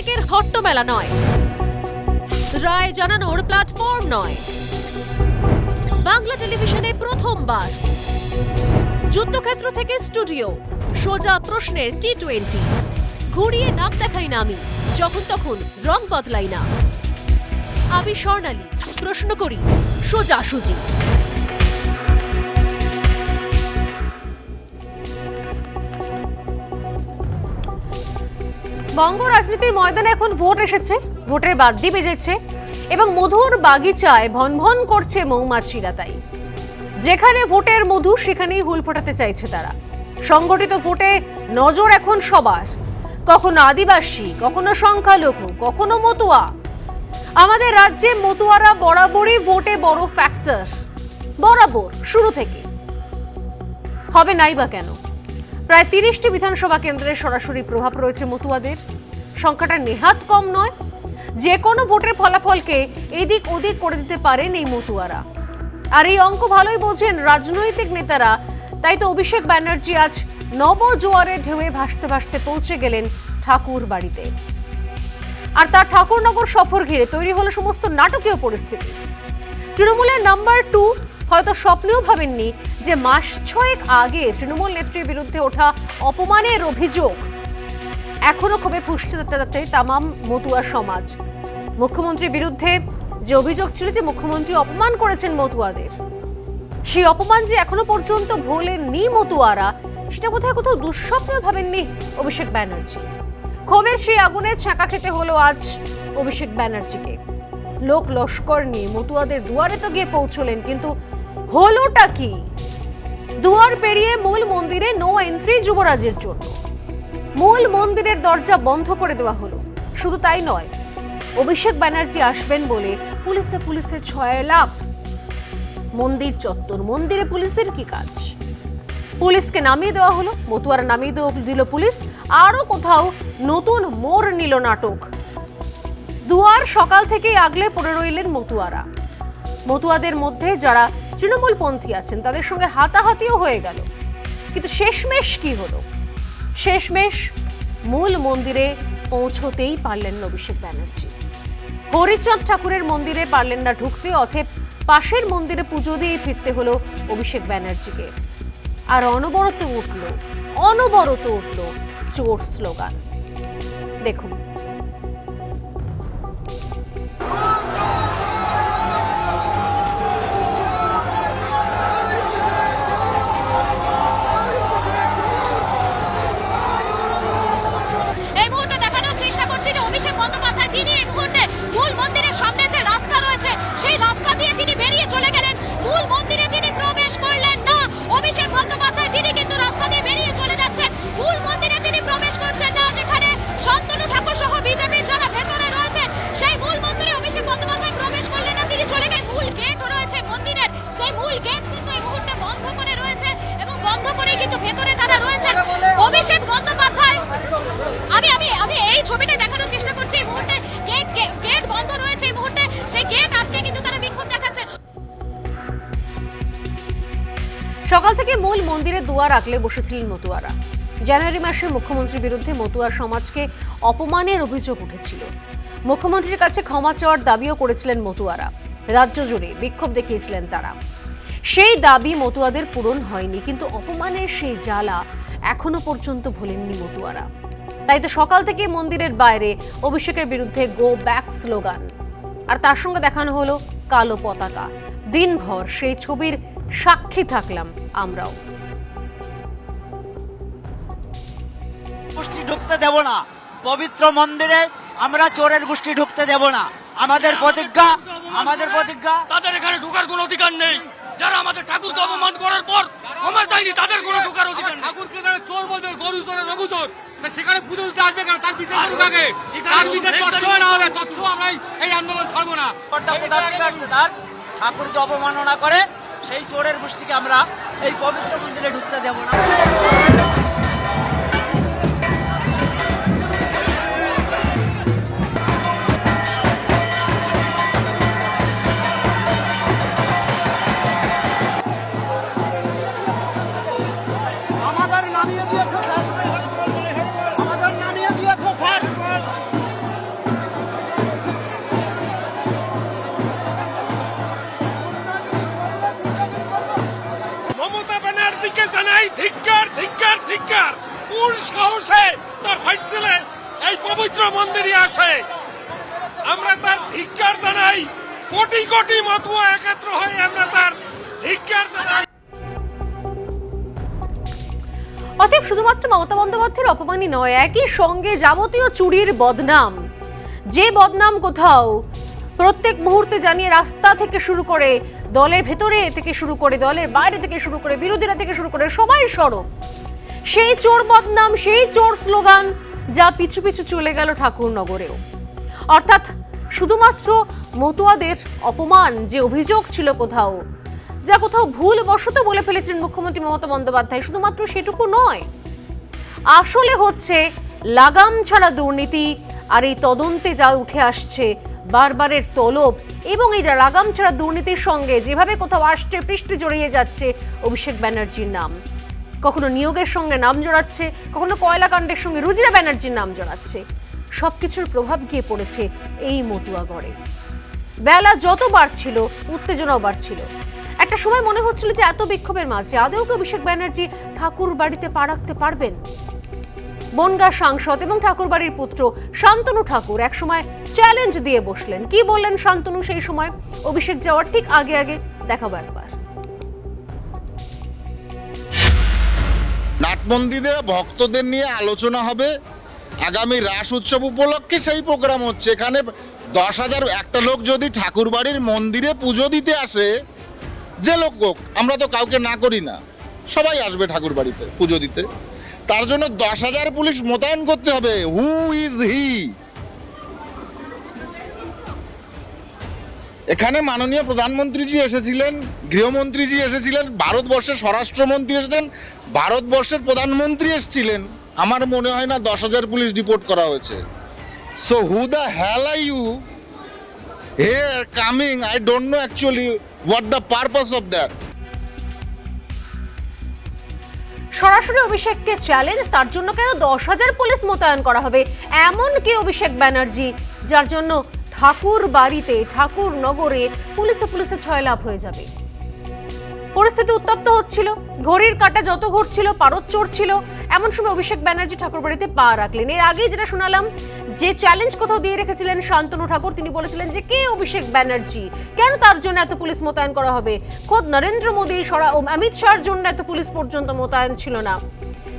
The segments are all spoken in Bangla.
বিবেকের হট্টমেলা নয়, রায় জানানোর প্ল্যাটফর্ম নয়। বাংলা টেলিভিশনে প্রথমবার যুদ্ধক্ষেত্র থেকে স্টুডিও, সোজা প্রশ্নের T20। ঘুরিয়ে নাক দেখাই না আমি, যখন তখন রং বদলাই না। আমি স্বর্ণালী, প্রশ্ন করি সোজাসুজি। বঙ্গ রাজনীতির ময়দানে এখন ভোট এসেছে, ভোটের বাদ্যি বেজেছে এবং মধুর বাগিচায় ভনভন করছে মৌমাছিরা। তাই যেখানে ভোটের মধু সেখানেই হুল ফোটাতে চাইছে তারা। সংগঠিত ভোটে নজর এখন সবার, কখনো আদিবাসী, কখনো সংখ্যালঘু, কখনো মতুয়া। আমাদের রাজ্যে মতুয়ারা বরাবরই ভোটে বড় ফ্যাক্টর, বরাবর শুরু থেকে। হবে নাই বা কেন? প্রায় 30টি বিধানসভা কেন্দ্রে সরাসরি প্রভাব রয়েছে মতুয়াদের। সংখ্যাটা নেহাত কম নয়। যে কোনো ভোটের ফলাফলকে এদিক ওদিক করে দিতে পারেন এই মতুয়ারা। আর এই অঙ্ক ভালোই বোঝেন রাজনৈতিক নেতারা। তাই তো অভিষেক ব্যানার্জি আজ নবজোয়ারের ঢেউয়ে ভাসতে ভাসতে পৌঁছে গেলেন ঠাকুর বাড়িতে। আর তার ঠাকুরনগর সফর ঘিরে তৈরি হলো সমস্ত নাটকীয় পরিস্থিতি। তৃণমূলের নাম্বার 2 হয়তো স্বপ্নেও ভাবেননি যে মাস 6 আগে তৃণমূল নেত্রীর বিরুদ্ধে ওঠা অপমানের অভিযোগ এখনো ক্ষোভে ফুঁসছে তাতে তামাম মতুয়া সমাজ। মুখ্যমন্ত্রীর বিরুদ্ধে যে অভিযোগ ছিল যে মুখ্যমন্ত্রী অপমান করেছেন মতুয়াদের, সেই অপমান যে এখনো পর্যন্ত ভোলেননি মতুয়ারা, সেটা বোধহয় কোথাও দুঃস্বপ্নেও ভাবেননি অভিষেক ব্যানার্জি। ক্ষোভের সেই আগুনে ছ্যাঁকা খেতে হলো আজ অভিষেক ব্যানার্জিকে। লোক লস্কর নিয়ে মতুয়াদের দুয়ারে তো গিয়ে পৌঁছলেন, কিন্তু হলোটা কি? দুয়ার পেরিয়ে মূল মন্দিরে নো এন্ট্রি যুবরাজের জন্য। মূল মন্দিরের দরজা বন্ধ করে দেওয়া হলো। শুধু তাই নয়, অভিষেক ব্যানার্জি আসবেন বলে পুলিশে ছয়লাভ। মন্দির চত্বর, মন্দিরে পুলিশের কি কাজ? পুলিশকে নামিয়ে দেওয়া হলো, মতুয়ারা নামিয়ে দিল পুলিশ। আরো কোথাও নতুন মোড় নিল নাটক। দুয়ার সকাল থেকেই আগলে পড়ে রইলেন মতুয়ারা। মতুয়াদের মধ্যে যারা তৃণমূল পন্থী আছেন তাদের সঙ্গে হাতাহাতিও হয়ে গেল। কিন্তু শেষমেশ কি হলো? শেষমেশ মূল মন্দিরে পৌঁছতেই পারলেন না অভিষেক ব্যানার্জি। হরিচাঁদ ঠাকুরের মন্দিরে পারলেন না ঢুকতে, অথব পাশের মন্দিরে পুজো দিয়ে ফিরতে হলো অভিষেক ব্যানার্জিকে। আর অনবরত উঠল চোর স্লোগান। দেখুন। অভিষেক বন্দ্যোপাধ্যায় তিনি এই মুহূর্তে মূল মন্দিরের সামনে যে রাস্তা রয়েছে সেই রাস্তা দিয়ে তিনি বেরিয়ে চলে গেলেন। মূল মন্দিরে তিনি প্রবেশ করলেন না। অভিষেক বন্দ্যোপাধ্যায় তিনি কিন্তু রাস্তা দিয়ে বেরিয়ে চলে যাচ্ছেন। মূল মন্দিরে তিনি প্রবেশ করছেন না। যেখানে শান্তনু ঠাকুর সহ বিজেপির যারা ভেতরে রয়েছেন সেই মূল মন্দিরে অভিষেক বন্দ্যোপাধ্যায় প্রবেশ করলেন না, তিনি চলে গেলেন। মূল গেট রয়েছে মন্দিরের, সেই মূল গেট কিন্তু এই মুহূর্তে বন্ধ করে রয়েছে এবং বন্ধ করেই কিন্তু ভেতরে তারা রয়েছেন। অভিষেক বন্দ্যোপাধ্যায়, আমি এই ছবিটা দেখানোর চেষ্টা করছি। এই মুহূর্তে গেট বন্ধ রয়েছে, এই মুহূর্তে সেই গেট আটকে কিন্তু তারা বিক্ষোভ দেখাচ্ছেন। সকাল থেকে মূল মন্দিরে দুয়ার আগলে বসেছিলেন মতুয়ারা। জানুয়ারি মাসে মুখ্যমন্ত্রীর বিরুদ্ধে মতুয়া সমাজকে অপমানের অভিযোগ উঠেছিল। মুখ্যমন্ত্রীর কাছে ক্ষমা চাওয়ার দাবিও করেছিলেন মতুয়ারা। রাজ্য জুড়ে বিক্ষোভ দেখিয়েছিলেন তারা। সেই দাবি মতুয়াদের পূরণ হয়নি, কিন্তু অপমানের সেই জ্বালা এখনো পর্যন্ত ভোলেননি মতুয়ারা। তাই তো সকাল থেকে মন্দিরের বাইরে অভিষেকের বিরুদ্ধে গো ব্যাক স্লোগান, আর তার সঙ্গে দেখানো হলো কালো পতাকা। দিনভর সেই ছবির সাক্ষী থাকলাম আমরাও। গোষ্ঠী ঢুকতে দেব না, পবিত্র মন্দিরে আমরা চোরের গোষ্ঠী ঢুকতে দেব না। আমাদের প্রতিজ্ঞা তাদের এখানে ঢোকার কোনো অধিকার নেই। যারা আমাদের ঠাকুরকে অপমান করার পর ক্ষমা চাইনি, তাদের কোনো ঢোকার অধিকার নেই। ঠাকুরকে চোর বলতে গরু চোরে রঘু চোর, সেখানে পুজো দিতে আসবে কেন? তার বিচার করুক আগে। তার বিচার তৎসময় না হবে, তৎসময় আমরা এই আন্দোলন ছাড়বো না। তার ঠাকুরকে অপমাননা করে সেই চোরের গোষ্ঠীকে আমরা এই পবিত্র মন্দিরে ঢুকতে দেব না। আমাদের নামিয়ে দিয়েছে স্যার। এই ধিক্কার ধিক্কার ধিক্কার, কোন সাহসে তার ভাই ছেলে এই পবিত্র মন্দিরে আসে? আমরা তার ধিক্কার জানাই, কোটি কোটি মতুয়া একত্র হয়ে আমরা তার ধিক্কার জানাই। অতএব শুধুমাত্র মমতা বন্দ্যোপাধ্যায়ের অপমানই নয়, একই সঙ্গে যাবতীয় চুরির বদনাম, যে বদনাম কোথাও প্রত্যেক মুহূর্তে জানিয়ে রাস্তা থেকে শুরু করে দলের ভেতরে থেকে শুরু করে দলের বাইরে থেকে শুরু করে বিরোধীরা থেকে শুরু করে সবাই সরব, সেই চোর বদনাম, সেই চোর স্লোগান যা পিছু পিছু চলে গেল ঠাকুরনগরেও। অর্থাৎ শুধুমাত্র মতুয়াদের অপমান যে অভিযোগ ছিল কোথাও, যা কোথাও ভুল বশত বলে ফেলেছিলেন মুখ্যমন্ত্রী মমতা বন্দ্যোপাধ্যায়, শুধুমাত্র সেটুকু নয়, আসলে হচ্ছে লাগাম ছাড়া দুর্নীতি। আর এই তদন্তে যা উঠে আসছে বারবারের তলব এবং এই লাগাম ছাড়া দুর্নীতির সঙ্গে যেভাবে কোথাও আসছে পৃষ্ঠে জড়িয়ে যাচ্ছে অভিষেক ব্যানার্জির নাম, কখনো নিয়োগের সঙ্গে নাম জড়াচ্ছে, কখনো কয়লাকাণ্ডের সঙ্গে রুজিরা ব্যানার্জির নাম জড়াচ্ছে, সবকিছুর প্রভাব গিয়ে পড়েছে এই মতুয়াগড়ে। বেলা যত বাড়ছিল উত্তেজনাও বাড়ছিল। একটা সময় মনে হচ্ছিল যে এত বিক্ষোভের মাঝে আদৌ কি অভিষেক ব্যানার্জি ঠাকুর বাড়িতে পা রাখতে পারবেন? বনগাঁ সাংসদ এবং ঠাকুরবাড়ির পুত্র শান্তনু ঠাকুর একসময় চ্যালেঞ্জ দিয়ে বসলেন। কি বললেন শান্তনু সেই সময়? অভিষেক যাওয়ার ঠিক আগে আগে দেখাবো একবার। নাট মন্দিরে ভক্তদের নিয়ে আলোচনা হবে, আগামী রাস উৎসব উপলক্ষে সেই প্রোগ্রাম হচ্ছে। এখানে 10,000 একটা লোক যদি ঠাকুরবাড়ির মন্দিরে পুজো দিতে আসে, যে লোক হোক, আমরা তো কাউকে না করি না, সবাই আসবে ঠাকুরবাড়িতে পুজো দিতে, তার জন্য 10,000 পুলিশ মোতায়েন করতে হবে। Who is he? এখানে মাননীয় প্রধানমন্ত্রীজি এসেছিলেন, গৃহমন্ত্রীজি এসেছিলেন, ভারতবর্ষের স্বরাষ্ট্রমন্ত্রী এসেছেন, ভারতবর্ষের প্রধানমন্ত্রী এসেছিলেন। আমার মনে হয় না 10,000 পুলিশ রিপোর্ট করা হয়েছে। So who the hell are you here coming? I don't know actually what the purpose of that. সরাসরি অভিষেককে চ্যালেঞ্জ, তার জন্য কেন 10,000 পুলিশ মোতায়েন করা হবে? এমন কি অভিষেক ব্যানার্জি যার জন্য ঠাকুর বাড়িতে ঠাকুরনগরে পুলিশে ছয়লাভ হয়ে যাবে? পরিস্থিতি উত্তপ্ত হচ্ছিল, ঘড়ির কাঁটা যত ঘুরছিল পারদ চড়ছিল, এমন সময় অভিষেক ব্যানার্জি ঠাকুরবাড়িতে পা রাখলেন। এর আগেই যেটা শোনালাম, যে চ্যালেঞ্জ কোথাও দিয়ে রেখেছিলেন শান্তনু ঠাকুর, তিনি বলেছিলেন যে কে অভিষেক ব্যানার্জি, কেন তার জন্য এত পুলিশ মোতায়েন করা হবে? খোদ নরেন্দ্র মোদী ও অমিত শাহর জন্য এত পুলিশ পর্যন্ত মোতায়েন ছিল না।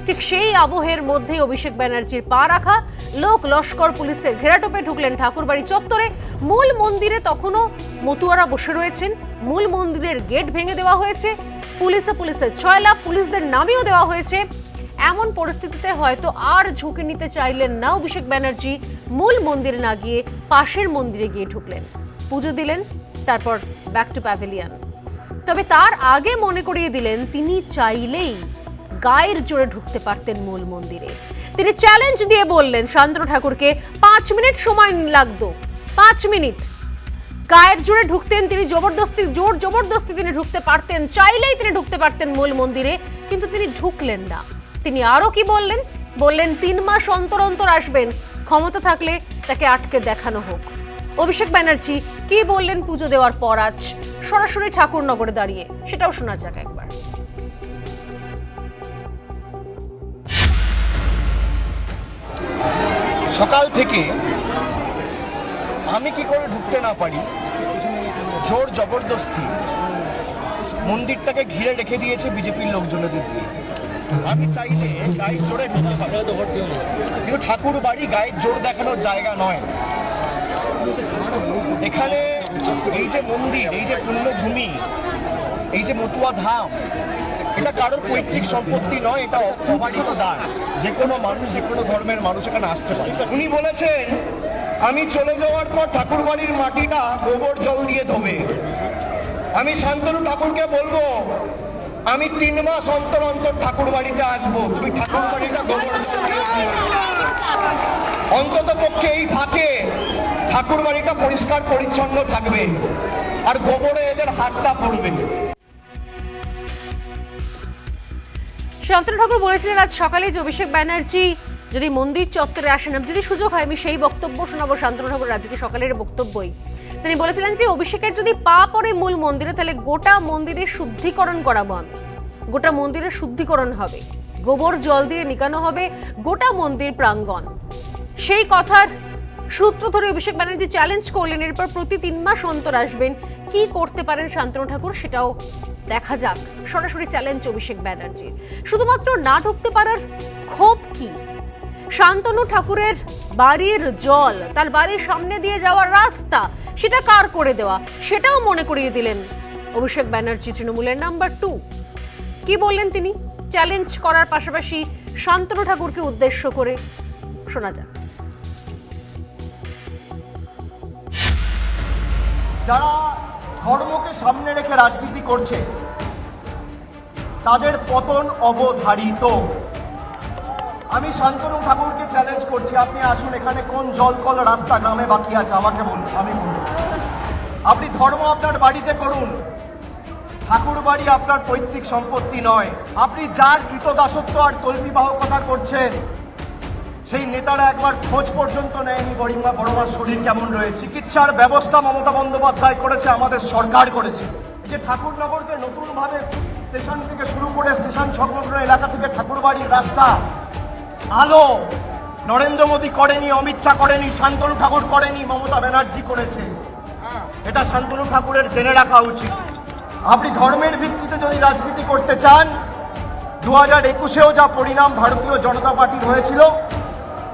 ঠিক সেই আবহের মধ্যে অভিষেক ব্যানার্জির পা রাখা, লোক লস্কর পুলিশের ঘেরাটোপে ঢুকলেন ঠাকুরবাড়ি চত্বরে। মূল মন্দিরে তখনও মতুয়ারা বসে রয়েছেন, মূল মন্দিরের গেট ভেঙে দেওয়া হয়েছে, পুলিশে ছয়লাভ, পুলিশদের নামিয়েও দেওয়া হয়েছে। এমন পরিস্থিতিতে হয়তো আর ঝুঁকি নিতে চাইলেন না অভিষেক ব্যানার্জি, মূল মন্দিরে না গিয়ে পাশের মন্দিরে গিয়ে ঢুকলেন, পুজো দিলেন, তারপর ব্যাক টু প্যাভিলিয়ন। তবে তার আগে মনে করিয়ে দিলেন তিনি চাইলেই গায়ের জোরে ঢুকতে পারতেন মূল মন্দিরে। তিনি চ্যালেঞ্জ দিয়ে বললেন শান্তনু ঠাকুরকে 5 মিনিট সময় লাগতো, 5 মিনিট গায়ের জোরে ঢুকতেন তিনি, জোর জবরদস্তি তিনি ঢুকতে পারতেন, চাইলেই তিনি ঢুকতে পারতেন মূল মন্দিরে, কিন্তু তিনি ঢুকলেন না। তিনি আরো কি বললেন? বললেন 3 মাস অন্তর অন্তর আসবেন, ক্ষমতা থাকলে তাকে আটকে দেখানো হোক। অভিষেক ব্যানার্জি কি বললেন পুজো দেওয়ার পর আজ সরাসরি ঠাকুরনগরে দাঁড়িয়ে, সেটাও শোনা যাক একবার। সকাল থেকে আমি কি করে ঢুকতে না পারি, জোর জবরদস্তি মন্দিরটাকে ঘিরে রেখে দিয়েছে বিজেপির লোকজনের দিয়ে। আমি চাইলে গায়ের জোরে ঢুকতে পারি, কিন্তু ঠাকুর বাড়ি গায়ের জোর দেখানোর জায়গা নয়। এখানে এই যে মন্দির, এই যে পুণ্যভূমি, এই যে মতুয়া ধাম, এটা কারোর পৈতৃক সম্পত্তি নয়, এটা অবাধিত দান। যে কোনো মানুষ, যে কোনো ধর্মের মানুষ এখানে আসতে পারে। উনি বলেছেন আমি চলে যাওয়ার পর ঠাকুর বাড়ির মাটিটা গোবর জল দিয়ে ধোবে। আমি শান্তনু ঠাকুরকে বলবো আমি 3 মাস অন্তর অন্তর ঠাকুর বাড়িতে আসবো, তুমি ঠাকুর বাড়িটা গোবর জল দিয়ে অন্তত পক্ষে এই ফাঁকে ঠাকুর বাড়িটা পরিষ্কার পরিচ্ছন্ন থাকবে আর গোবরে এদের হাতটা পড়বে। শান্তনু ঠাকুর বলেছিলেন আজ সকালে যে অভিষেক ব্যানার্জি যদি মন্দির চত্বরে আসেন, যদি সুযোগ হয় আমি সেই বক্তব্য শোনাবো শান্তনু ঠাকুর আজকে সকালের বক্তব্যই। তিনি বলেছিলেন যে অভিষেকের যদি পা পড়ে মূল মন্দিরে, তাহলে গোটা মন্দিরের শুদ্ধিকরণ করাবো আমি, গোটা মন্দিরের শুদ্ধিকরণ হবে, গোবর জল দিয়ে নিকানো হবে গোটা মন্দির প্রাঙ্গণ। সেই কথার সূত্র ধরে অভিষেক ব্যানার্জি চ্যালেঞ্জ করলেন, এরপর প্রতি 3 মাস অন্তর আসবেন। কি করতে পারেন শান্তনু ঠাকুর সেটাও দেখা যাক। সরাসরি চ্যালেঞ্জ অভিষেক ব্যানার্জির। শুধুমাত্র না ঢুকতে পারার ক্ষোভ কি? শান্তনু ঠাকুরের বাড়ির জল, তার বাড়ির সামনে দিয়ে যাওয়ার রাস্তা, সেটা কার করে দেওয়া, সেটাও মনে করিয়ে দিলেন অভিষেক ব্যানার্জি, তৃণমূলের নাম্বার 2। কি বললেন তিনি চ্যালেঞ্জ করার পাশাপাশি শান্তনু ঠাকুরকে উদ্দেশ্য করে? শোনা যাক। যারা ধর্মকে সামনে রেখে রাজনীতি করছে তাদের পতন অবধারিত। আমি শান্তনু ঠাকুরকে চ্যালেঞ্জ করছি, আপনি আসুন, এখানে কোন জল কল রাস্তা গ্রামে বাকি আছে আমাকে বলুন, আমি বলুন। আপনি ধর্ম আপনার বাড়িতে করুন, ঠাকুর বাড়ি আপনার পৈতৃক সম্পত্তি নয়। আপনি যার কৃতদাসত্ব আর তল্পিবাহকতা করছেন সেই নেতারা একবার খোঁজ পর্যন্ত নেয়নি বড়মার শরীর কেমন রয়েছে। চিকিৎসার ব্যবস্থা মমতা বন্দ্যোপাধ্যায় করেছে, আমাদের সরকার করেছে। এই যে ঠাকুরনগরকে নতুনভাবে স্টেশন থেকে শুরু করে স্টেশন সংলগ্ন এলাকা থেকে ঠাকুরবাড়ির রাস্তা আলো নরেন্দ্র মোদী করেনি, অমিত শাহ করেনি, শান্তনু ঠাকুর করেনি, মমতা ব্যানার্জি করেছে। এটা শান্তনু ঠাকুরের জেনে রাখা উচিত। আপনি ধর্মের ভিত্তিতে যদি রাজনীতি করতে চান, 2021-এও যা পরিণাম ভারতীয় জনতা পার্টির হয়েছিল,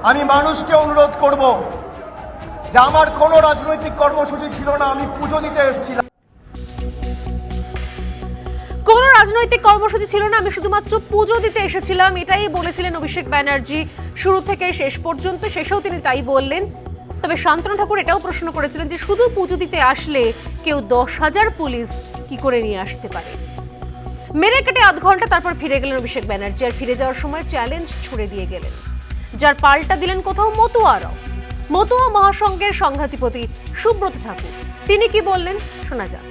আমি মানুষকে অনুরোধ করব যে আমার কোনো রাজনৈতিক কর্মসূচি ছিল না, আমি পুজো দিতে এসেছিলাম। কোনো রাজনৈতিক কর্মসূচি ছিল না, আমি শুধুমাত্র পুজো দিতে এসেছিলাম, এটাই বলেছিলেন অভিষেক ব্যানার্জি শুরু থেকে শেষ পর্যন্ত। শেষেও তিনি তাই বললেন। তবে শান্তনু ঠাকুর এটাও প্রশ্ন করেছিলেন যে শুধু পুজো দিতে আসলে কেউ 10,000 পুলিশ কি করে নিয়ে আসতে পারে? মেরে কেটে আধ ঘন্টা তারপর ফিরে গেলেন অভিষেক ব্যানার্জি। আর ফিরে যাওয়ার সময় চ্যালেঞ্জ ছুড়ে দিয়ে গেলেন, যার পাল্টা দিলেন কোথাও মতুয়ারাও। মতুয়া মহাসংঘের সংঘাধিপতি সুব্রত ঠাকুর, তিনি কি বললেন শোনা যাক।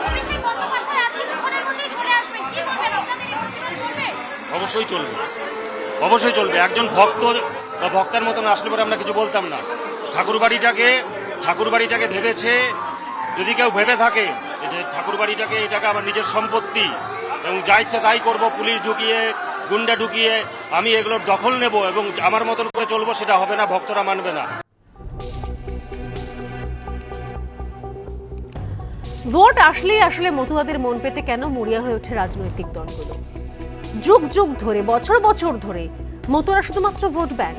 অভিষেক বন্দ্যোপাধ্যায় আর কিছুক্ষণের মধ্যেই চলে আসবেন, কি বলবেন? আপনাদের এই প্রতিবাদ চলবে? অবশ্যই চলবে, অবশ্যই চলবে। একজন ভক্ত বা ভক্তার মতন আসলে পরে আমরা কিছু বলতাম না। ঠাকুরবাড়িটাকে ভেবেছে, যদি কেউ ভেবে থাকে যে ঠাকুরবাড়িটাকে এটাকে আমার নিজের সম্পত্তি এবং যা ইচ্ছা তাই করবো, পুলিশ ঢুকিয়ে গুন্ডা ঢুকিয়ে আমি এগুলোর দখল নেব এবং আমার মতন করে চলবো, সেটা হবে না, ভক্তরা মানবে না। ভোট আসলেই আসলে মতুয়াদের মন পেতে কেন মরিয়া হয়ে ওঠে রাজনৈতিক দলগুলো? যুগ যুগ ধরে, বছর বছর ধরে মতুয়ারা শুধুমাত্র ভোট ব্যাংক।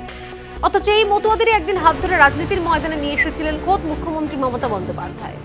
অথচ এই মতুয়াদেরই একদিন হাত ধরে রাজনীতির ময়দানে নিয়ে এসেছিলেন খোদ মুখ্যমন্ত্রী মমতা বন্দ্যোপাধ্যায়।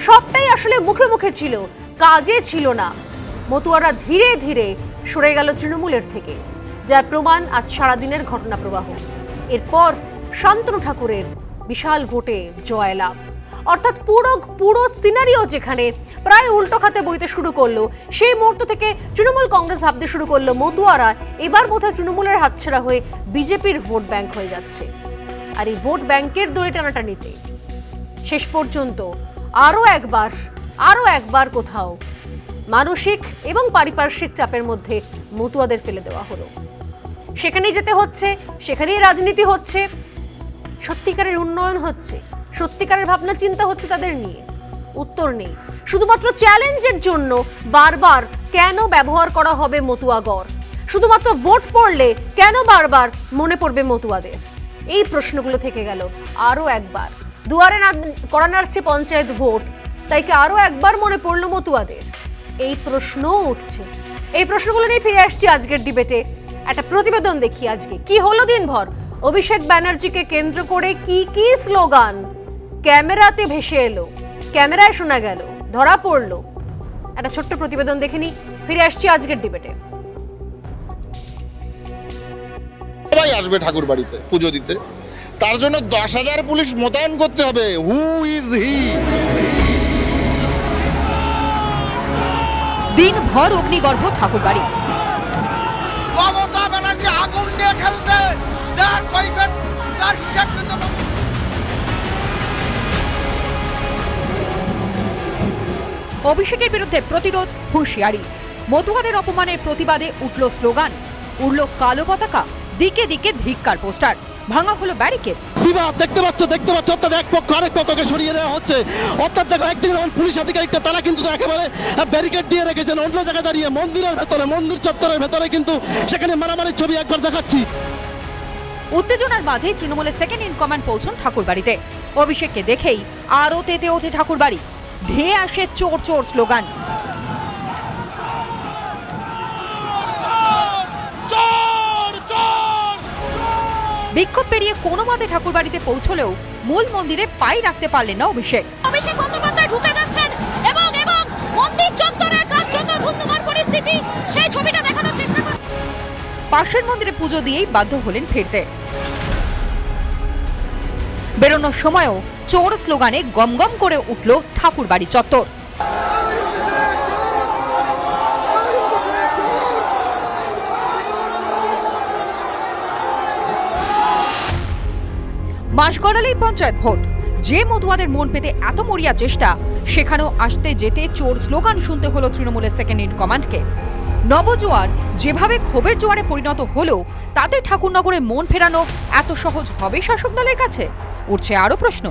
সবটাই আসলে মুখে মুখে ছিল, কাজে ছিল না। মতুয়ারা ধীরে ধীরে সরে গেল তৃণমূলের থেকে, যার প্রমাণ আজ সারাদিনের ঘটনা প্রবাহ। এরপর শান্তনু ঠাকুরের বিশাল ভোটে জয়লাভ, অর্থাৎ পুরো সিনারিও যেখানে প্রায় উল্টো খাতে বইতে শুরু করলো, সেই মুহূর্ত থেকে তৃণমূল কংগ্রেস ভাবতে শুরু করলো মতুয়ারা এবার বোধহয় তৃণমূলের হাতছাড়া হয়ে বিজেপির ভোট ব্যাংক হয়ে যাচ্ছে। আর এই ভোট ব্যাংকের দড়ি টানাটানিতে শেষ পর্যন্ত আরো একবার কোথাও মানসিক এবং পারিপার্শ্বিক চাপের মধ্যে মতুয়াদের ফেলে দেওয়া হলো। সেখানেই যেতে হচ্ছে, সেখানেই রাজনীতি হচ্ছে, সত্যিকারের উন্নয়ন হচ্ছে, সত্যিকারের ভাবনা চিন্তা হচ্ছে তাদের নিয়ে? উত্তর নেই। শুধুমাত্র চ্যালেঞ্জের জন্য বারবার কেন ব্যবহার করা হবে মতুয়াগড়? শুধুমাত্র ভোট পড়লে কেন বারবার মনে পড়বে মতুয়াদের? এই প্রশ্নগুলো থেকে গেল। আরো একবার দুয়ারে না করা নাড়ছে পঞ্চায়েত ভোট, তাই কি আরো একবার মনে পড়লো মতুয়াদের? এই প্রশ্ন উঠছে। এই প্রশ্নগুলো নিয়ে ফিরে আসছি আজকের ডিবেটে। একটা প্রতিবেদন দেখি আজকে কি হলো দিনভর। অভিষেক ব্যানার্জিকে কেন্দ্র করে কি কি স্লোগান ক্যামেরাতে ভেসে এলো, ক্যামেরায় শোনা গেল, ধরা পড়লো। একটা ছোট্ট প্রতিবেদন দেখে নি, ফিরে আসছি আজকের ডিবেটে। সবাই আসবে ঠাকুর বাড়িতে পুজো দিতে, তার জন্য 10,000 পুলিশ মোতায়েন করতে হবে। Who is he? দিনভর অগ্নিগর্ভ ঠাকুরবাড়ি। মমতা ব্যানার্জি আগুন নিয়ে খেলছে, যার কৈফিয়ত যার হিসাব কিন্তু অভিষেকের বিরুদ্ধে প্রতিরোধ, হুঁশিয়ারি। মতুয়াদের অপমানের প্রতিবাদে উঠল স্লোগান, উড়ল কালো পতাকা, দিকে দিকে ধিক্কার পোস্টার, ভাঙা হলো ব্যারিকেড। বিবাদ দেখতে পাচ্ছ অর্থাৎ এক পক্ষ আরেক পক্ষকে সরিয়ে দেওয়া হচ্ছে। অর্থাৎ দেখো, একদিকে যখন পুলিশ আধিকারিকটা তারা কিন্তু একেবারে ব্যারিকেড দিয়ে রেখেছেন, অন্য জায়গায় দাঁড়িয়ে মন্দিরের ভেতরে, মন্দির চত্বরের ভেতরে কিন্তু সেখানে মারামারির ছবি একবার দেখাচ্ছি। উত্তেজনার মাঝেই তৃণমূলের সেকেন্ড ইন কমান্ড পৌঁছন ঠাকুরবাড়িতে। অভিষেককে দেখেই আরও তেতে ওঠে ঠাকুরবাড়ি, ধেয়ে আসে চোর চোর স্লোগান। বিক্ষোভ পেরিয়ে কোনো মতে ঠাকুরবাড়িতে পৌঁছলেও মূল মন্দিরে পাই রাখতে পারলেন না অভিষেক। অভিষেক বন্দ্যোপাধ্যায় ঢুকে যাচ্ছেন এবং মন্দির চত্বরে কার্যত ধুন্ধুমার পরিস্থিতি, সেই ছবিটা দেখানোর চেষ্টা করেন। পাশের মন্দিরে পুজো দিয়েই বাধ্য হলেন ফিরতে। বেরোনোর সময়ও চোর স্লোগানে গমগম করে উঠল ঠাকুরবাড়ি চত্বর। মাস গড়ালেই পঞ্চায়েত ভোট। যে মতুয়াদের মন পেতে এত মরিয়া চেষ্টা, সেখানেও আসতে যেতে চোর স্লোগান শুনতে হলো তৃণমূলের সেকেন্ড ইন কমান্ডকে। নবজোয়ার যেভাবে ক্ষোভের জোয়ারে পরিণত হলো, তাতে ঠাকুরনগরে মন ফেরানো এত সহজ হবে শাসক দলের কাছে? উঠছে আরো প্রশ্ন।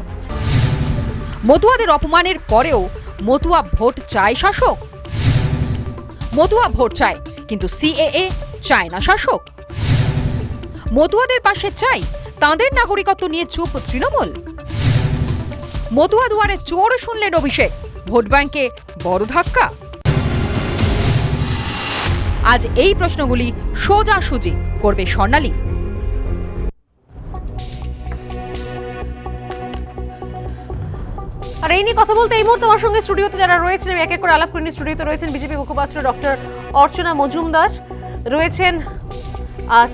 মতুয়াদের অপমানের পরেও মতুয়া ভোট চায় শাসক? মতুয়া ভোট চায়, কিন্তু সিএএ চায় না শাসক। মতুয়াদের পাশে চাই, তাঁদের নাগরিকত্ব নিয়ে চুপ তৃণমূল। মতুয়া দুয়ারে চোর শুনলেন অভিষেক, ভোট ব্যাংকে বড় ধাক্কা। আজ এই প্রশ্নগুলি সোজাসুজি করবে স্বর্ণালী। আর এই নিয়ে কথা বলতে এই মুহূর্তে আমার সঙ্গে স্টুডিওতে যারা রয়েছেন, আমি এক এক করে আলাপ করে নিয়ে স্টুডিওতে রয়েছেন বিজেপি মুখপাত্র ডক্টর অর্চনা মজুমদার, রয়েছেন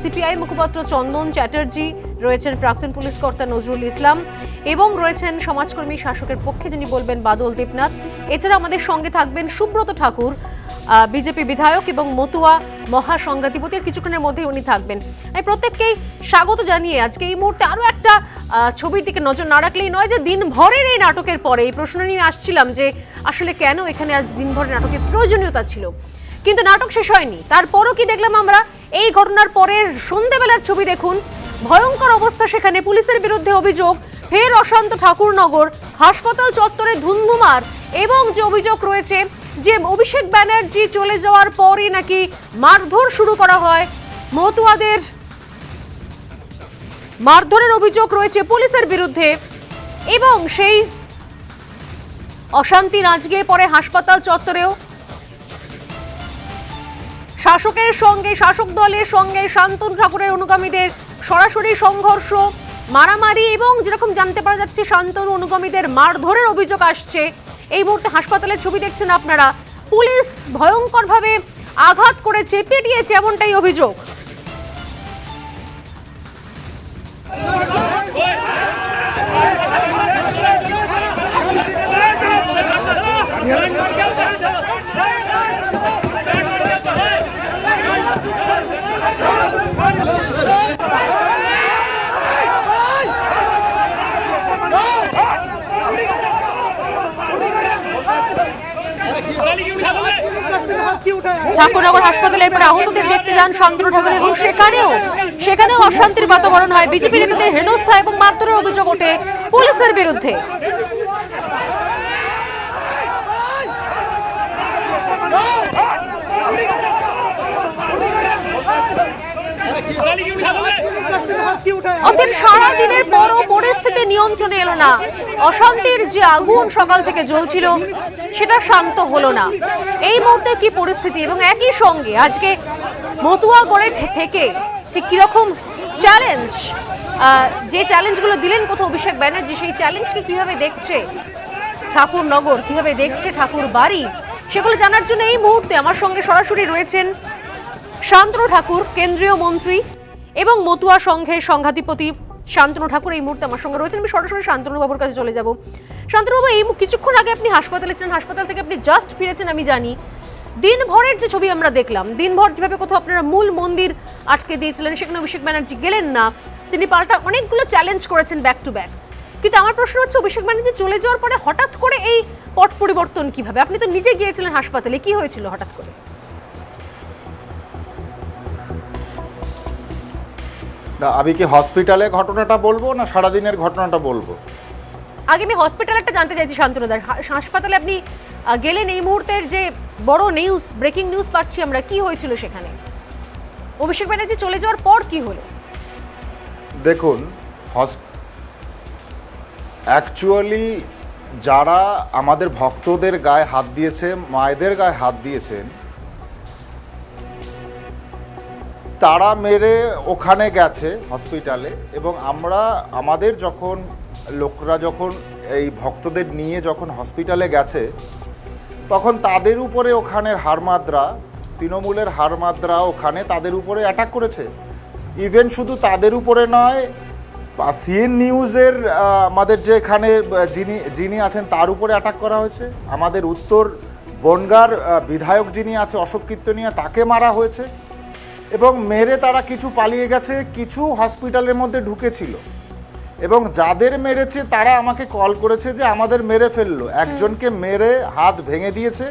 সিপিআই মুখপাত্র চন্দন চ্যাটার্জি, রয়েছেন প্রাক্তন পুলিশ কর্তা নজরুল ইসলাম এবং রয়েছেন সমাজকর্মী শাসকের পক্ষে যিনি বলবেন বাদল দেবনাথ। এছাড়া আমাদের সঙ্গে থাকবেন সুব্রত ঠাকুর, বিজেপি বিধায়ক এবং মতুয়া মহাসংঘাধিপতির কিছুক্ষণের মধ্যে উনি থাকবেন। আমি প্রত্যেককেই স্বাগত জানিয়ে আজকে এই মুহূর্তে আরও একটা ছবির দিকে নজর না রাখলেই নয় যে দিনভরের এই নাটকের পরে এই প্রশ্ন নিয়ে আসছিলাম যে আসলে কেন এখানে আজ দিনভরের নাটকের প্রয়োজনীয়তা ছিল, কিন্তু নাটক শেষ হয়নি। তারপরও কি দেখলাম আমরা? এই ঘটনার পরের সন্ধ্যেবেলার ছবি দেখুন, ভয়ঙ্কর অবস্থা সেখানে, পুলিশের বিরুদ্ধে অভিযোগ, ফের অশান্ত ঠাকুরনগর, হাসপাতাল চত্বরে ধুন্ধুমার এবং যে অভিযোগ রয়েছে যে অভিষেক ব্যানার্জি চলে যাওয়ার পরই নাকি মারধর শুরু করা হয়, মতুয়াদের মারধরের অভিযোগ রয়েছে পুলিশের বিরুদ্ধে এবং সেই অশান্তি আজকে পরে হাসপাতাল চত্বরেও শাসকের সঙ্গে, শাসক দলের সঙ্গে শান্তনু ঠাকুরের অনুগামীদের সরাসরি সংঘর্ষ, মারামারি এবং যেরকম জানতে পারা যাচ্ছে শান্তনু অনুগামীদের মারধরের অভিযোগ আসছে। এই মুহূর্তে হাসপাতালের ছবি দেখছেন আপনারা, পুলিশ ভয়ঙ্করভাবে আঘাত করেছে, পিটিয়েছে, এমনটাই অভিযোগ। ঠাকুরনগর হাসপাতালের পরে আহতদের দেখতে যান শান্তনু ঠাকুর এবং সেখানেও অশান্তির বাতাবরণ হয়। বিজেপি নেতাদের হেনস্থা এবং মারধরের অভিযোগ ওঠে পুলিশের বিরুদ্ধে। অতএব সারা দিনের পরও পরিস্থিতি নিয়ন্ত্রণে এলো না। অশান্তির যে আগুন সকাল থেকে জ্বলছিল সেটা শান্ত হলো না। এই মুহূর্তে কি পরিস্থিতি, এবং একই সঙ্গে আজকে মতুয়াগড়ে থেকে ঠিক কিরকম চ্যালেঞ্জ, যে চ্যালেঞ্জগুলো দিলেন কোথাও অভিষেক ব্যানার্জি, সেই চ্যালেঞ্জকে কিভাবে দেখছে ঠাকুরনগর, কিভাবে দেখছে ঠাকুর বাড়ি, সেগুলো জানার জন্য এই মুহূর্তে আমার সঙ্গে সরাসরি রয়েছেন শান্তনু ঠাকুর, কেন্দ্রীয় মন্ত্রী এবং মতুয়া সংঘের সংঘাধিপতি শান্তনু ঠাকুর এই মুহূর্তে আমার সঙ্গে রয়েছেন। আমি সরাসরি শান্তনু বাবুর কাছে চলে যাব। শান্তনু বাবু, এই কিছুক্ষণ আগে আপনি হাসপাতালে ছিলেন, হাসপাতাল থেকে আপনি জাস্ট ফিরেছেন আমি জানি। দিনভরের যে ছবি আমরা দেখলাম, দিনভর যেভাবে কোথাও আপনারা মূল মন্দির আটকে দিয়েছিলেন, সেখানে অভিষেক ব্যানার্জি গেলেন না, তিনি পাল্টা অনেকগুলো চ্যালেঞ্জ করেছেন ব্যাক টু ব্যাক। কিন্তু আমার প্রশ্ন হচ্ছে, অভিষেক ব্যানার্জি চলে যাওয়ার পরে হঠাৎ করে এই পট পরিবর্তন কিভাবে? আপনি তো নিজে গিয়েছিলেন হাসপাতালে, কি হয়েছিল হঠাৎ করে? না, আমি কি হসপিটালে ঘটনাটা বলবো না সারাদিনের ঘটনাটা বলবো? আগে আমি হসপিটালটা জানতে চাইছি শান্তনুদার। হাসপাতালে আপনি গেলেন, এই মুহূর্তের যে বড় নিউজ, ব্রেকিং নিউজ পাচ্ছি আমরা, কি হয়েছিল সেখানে? অভিষেক ব্যানার্জি চলে যাওয়ার পর কি হলো? দেখুন, অ্যাকচুয়ালি যারা আমাদের ভক্তদের গায়ে হাত দিয়েছে, মায়েদের গায়ে হাত দিয়েছেন, তারা মেরে ওখানে গেছে হসপিটালে, এবং আমাদের যখন লোকরা যখন এই ভক্তদের নিয়ে যখন হসপিটালে গেছে, তখন তাদের উপরে ওখানের হারমাদরা, তৃণমূলের হারমাদরা ওখানে তাদের উপরে অ্যাটাক করেছে। ইভেন শুধু তাদের উপরে নয়, সিএন নিউজের আমাদের যে এখানে যিনি আছেন তার উপরে অ্যাটাক করা হয়েছে। আমাদের উত্তর বনগাঁর বিধায়ক যিনি আছে অশোক কীর্তনিয়া, তাকে মারা হয়েছে, এবং মেরে তারা কিছু পালিয়ে গেছে, কিছু হসপিটালের মধ্যে ঢুকেছিল, এবং যাদের মেরেছে তারা আমাকে কল করেছে যে আমাদের মেরে ফেললো। একজনকে মেরে হাত ভেঙে দিয়েছে,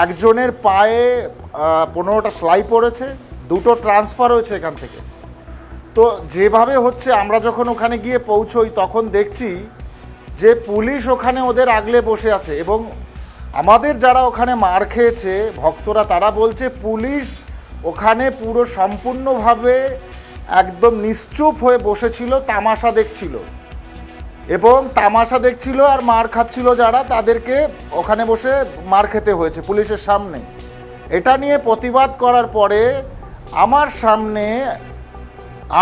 একজনের পায়ে 15টা সেলাই পড়েছে, 2টো ট্রান্সফার হয়েছে এখান থেকে। তো যেভাবে হচ্ছে, আমরা যখন ওখানে গিয়ে পৌঁছই তখন দেখছি যে পুলিশ ওখানে ওদের আগলে বসে আছে, এবং আমাদের যারা ওখানে মার খেয়েছে ভক্তরা, তারা বলছে পুলিশ ওখানে পুরো সম্পূর্ণভাবে একদম নিশ্চুপ হয়ে বসেছিল, তামাশা দেখছিল, এবং তামাশা দেখছিল আর মার খাচ্ছিল যারা, তাদেরকে ওখানে বসে মার খেতে হয়েছে পুলিশের সামনে। এটা নিয়ে প্রতিবাদ করার পরে আমার সামনে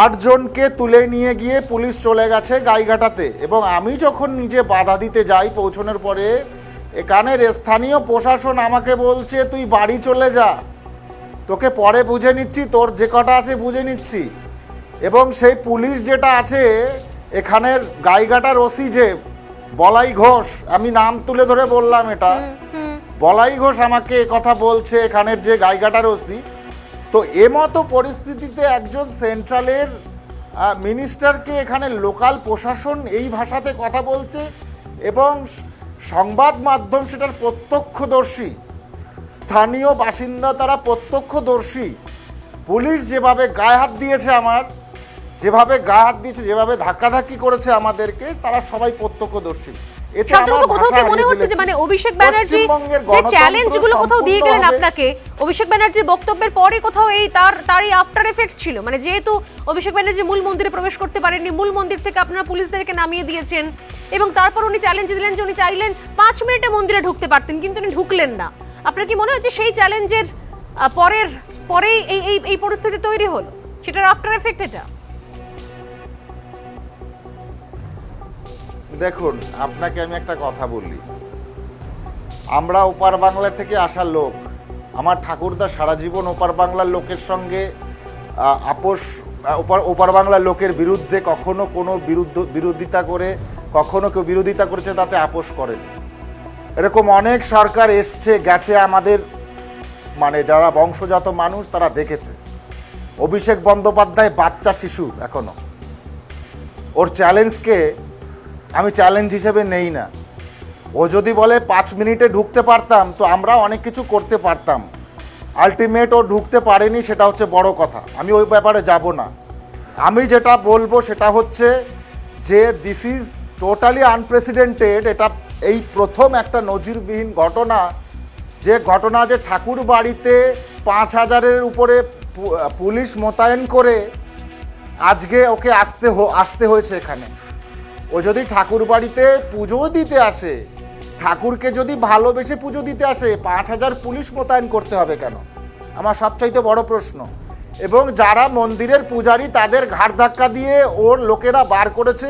8 জনকে তুলে নিয়ে গিয়ে পুলিশ চলে গেছে গাইঘাটাতে, এবং আমি যখন নিজে বাধা দিতে যাই পৌঁছানোর পরে, এখানের স্থানীয় প্রশাসন আমাকে বলছে তুই বাড়ি চলে যা, তোকে পরে বুঝে নিচ্ছি, তোর যে কটা আছে বুঝে নিচ্ছি। এবং সেই পুলিশ যেটা আছে এখানের গাইঘাটার ওসি যে বলাই ঘোষ, আমি নাম তুলে ধরে বললাম এটা, বলাই ঘোষ আমাকে কথা বলছে এখানের যে গাইঘাটার ওসি। তো এমতো পরিস্থিতিতে একজন সেন্ট্রালের মিনিস্টারকে এখানে লোকাল প্রশাসন এই ভাষাতে কথা বলছে, এবং সংবাদ মাধ্যম সেটার প্রত্যক্ষদর্শী, স্থানীয় বাসিন্দা তারা প্রত্যক্ষদর্শী। পুলিশ যেভাবে গায়ে হাত দিয়েছে, যেভাবে গায়ে হাত দিয়েছে, যেভাবে ধাক্কাধাক্কি করেছে আমাদেরকে, তারা সবাই প্রত্যক্ষদর্শী। অভিষেক ব্যানার্জি যে চ্যালেঞ্জগুলো কোথাও দিয়ে গেলেন আপনাকে, অভিষেক ব্যানার্জির বক্তব্যের পরে কোথাও এই তারই আফটার এফেক্ট ছিল, মানে যেহেতু অভিষেক ব্যানার্জি মূল মন্দিরে প্রবেশ করতে পারেননি, মূল মন্দির থেকে আপনারা পুলিশদেরকে নামিয়ে দিয়েছেন, এবং তারপর উনি চ্যালেঞ্জ দিলেন যে উনি চাইলেন 5 মিনিটে মন্দিরে ঢুকতে পারতেন, কিন্তু উনি ঢুকলেন না। আপনার কি মনে হচ্ছে সেই চ্যালেঞ্জের পরেই এই পরিস্থিতি তৈরি হলো, সেটার আফটার এফেক্ট এটা? দেখুন, আপনাকে আমি একটা কথা বলি, আমরা ওপার বাংলা থেকে আসা লোক, আমার ঠাকুরদা সারা জীবন ওপার বাংলার লোকের সঙ্গে ওপার বাংলার লোকের বিরুদ্ধে কখনো কোনো বিরোধিতা করে, কখনো কেউ বিরোধিতা করেছে তাতে আপোষ করেনি। এরকম অনেক সরকার এসছে গেছে, আমাদের মানে যারা বংশজাত মানুষ তারা দেখেছে। অভিষেক বন্দ্যোপাধ্যায় বাচ্চা শিশু এখনো, ওর চ্যালেঞ্জকে আমি চ্যালেঞ্জ হিসেবে নেই না। ও যদি বলে 5 মিনিটে ঢুকতে পারতাম, তো আমরা অনেক কিছু করতে পারতাম। আলটিমেট ও ঢুকতে পারেনি, সেটা হচ্ছে বড় কথা, আমি ওই ব্যাপারে যাব না। আমি যেটা বলবো সেটা হচ্ছে যে দিস ইজ টোটালি আনপ্রেসিডেন্টেড। এটা এই প্রথম একটা নজিরবিহীন ঘটনা, যে ঠাকুর বাড়িতে 5000-এর উপরে পুলিশ মোতায়েন করে আজকে ওকে আসতে হয়েছে এখানে। ও যদি ঠাকুর বাড়িতে পুজো দিতে আসে, ঠাকুরকে যদি ভালোবেসে পুজো দিতে আসে, 5,000 পুলিশ মোতায়েন করতে হবে কেন? আমার সবচাইতে বড় প্রশ্ন। এবং যারা মন্দিরের পূজারী তাদের ঘাড় ধাক্কা দিয়ে ওর লোকেরা বার করেছে,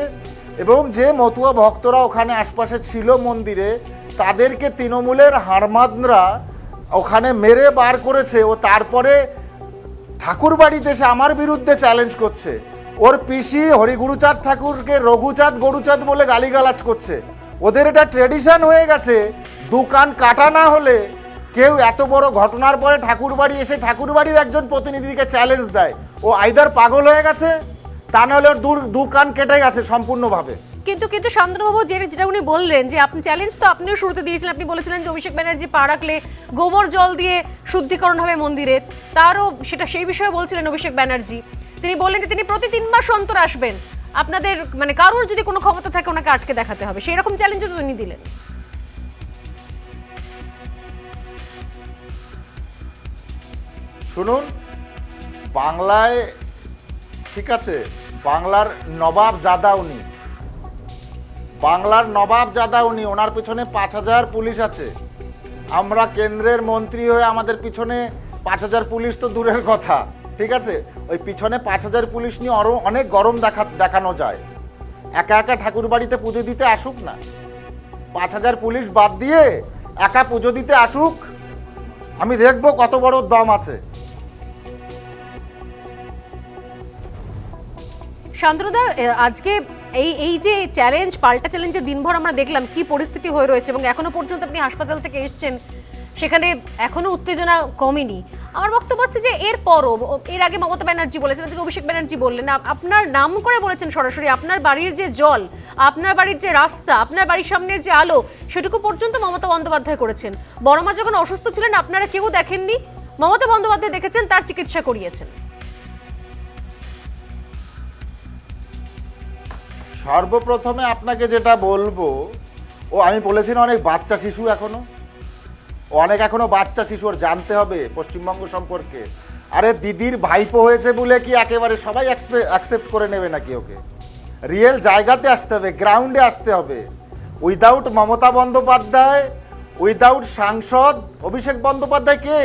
এবং যে মতুয়া ভক্তরা ওখানে আশপাশে ছিল মন্দিরে তাদেরকে তৃণমূলের হারমাদরা ওখানে মেরে বার করেছে। ও তারপরে ঠাকুর বাড়িতে এসে আমার বিরুদ্ধে চ্যালেঞ্জ করছে। ওর পিসি হরিগুরুচাঁদ ঠাকুরকে রঘুচাঁদ গরুচাঁদ বলে গালিগালাজ করছে। ওদের এটা ট্রেডিশন হয়ে গেছে, দোকান কাটা না হলে কেউ এত বড় ঘটনার পরে ঠাকুর বাড়ি এসে ঠাকুর বাড়ির একজন প্রতিনিধিকে চ্যালেঞ্জ দেয়। ও আইদার পাগল হয়ে গেছে, তা নাহলে ওর দোকান কেটে গেছে সম্পূর্ণভাবে। কিন্তু শান্তনুবাবু যেটা উনি বললেন যে আপনি চ্যালেঞ্জ তো আপনিও শুরুতে দিয়েছিলেন, আপনি বলেছিলেন যে অভিষেক ব্যানার্জি পা রাখলে গোবর জল দিয়ে শুদ্ধিকরণ হবে মন্দিরে, তারও সেই বিষয়ে বলছিলেন অভিষেক ব্যানার্জি। তিনি বললেন যে তিনি প্রতি 3 মাস অন্তর আসবেন, আপনাদের মানে কারোর যদি কোনো ক্ষমতা থাকে ওনাকে আটকে দেখাতে হবে, সেই রকম চ্যালেঞ্জ তো তিনি দিলেন। শুনুন, বাংলায় ঠিক আছে, বাংলার নবাব জাদা উনি, বাংলার নবাব জাদা উনি, ওনার পিছনে 5,000 পুলিশ আছে। আমরা কেন্দ্রের মন্ত্রী হয়ে আমাদের পিছনে 5,000 পুলিশ তো দূরের কথা, ঠিক আছে, ওই পিছনে 5,000 পুলিশ নিয়ে আরও অনেক গরম দেখানো যায়। একা একা ঠাকুর বাড়িতে পুজো দিতে আসুক না, 5,000 পুলিশ বাদ দিয়ে একা পুজো দিতে আসুক, আমি দেখবো কত বড় দম আছে। শান্তনুদা, আজকে এই যে চ্যালেঞ্জ, পাল্টা চ্যালেঞ্জের দিনভর আমরা দেখলাম কি পরিস্থিতি হয়ে রয়েছে, এবং এখনো পর্যন্ত আপনি হাসপাতাল থেকে এসেছেন, সেখানে এখনো উত্তেজনা কমেনি। আমার বক্তব্য হচ্ছে যে এর আগে মমতা ব্যানার্জি বলেছেন, আজকে অভিষেক ব্যানার্জি বললেন, আপনার নাম করে বলেছেন সরাসরি, আপনার বাড়ির যে জল, আপনার বাড়ির যে রাস্তা, আপনার বাড়ির সামনের যে আলো, সেটুকু পর্যন্ত মমতা বন্দ্যোপাধ্যায় করেছেন। বড় মা যখন অসুস্থ ছিলেন আপনারা কেউ দেখেননি, মমতা বন্দ্যোপাধ্যায় দেখেছেন, তার চিকিৎসা করিয়েছেন। সর্বপ্রথমে আপনাকে যেটা বলবো, আমি বলেছি না অনেক বাচ্চা শিশু এখনো বাচ্চা শিশু, ওর জানতে হবে পশ্চিমবঙ্গ সম্পর্কে। আরে দিদির ভাইপো হয়েছে বলে কি একেবারে সবাই অ্যাকসেপ্ট করে নেবে নাকি? ওকে রিয়েল জায়গাতে আসতে হবে, গ্রাউন্ডে আসতে হবে। উইদাউট মমতা বন্দ্যোপাধ্যায়, উইদাউট সাংসদ অভিষেক বন্দ্যোপাধ্যায় কে?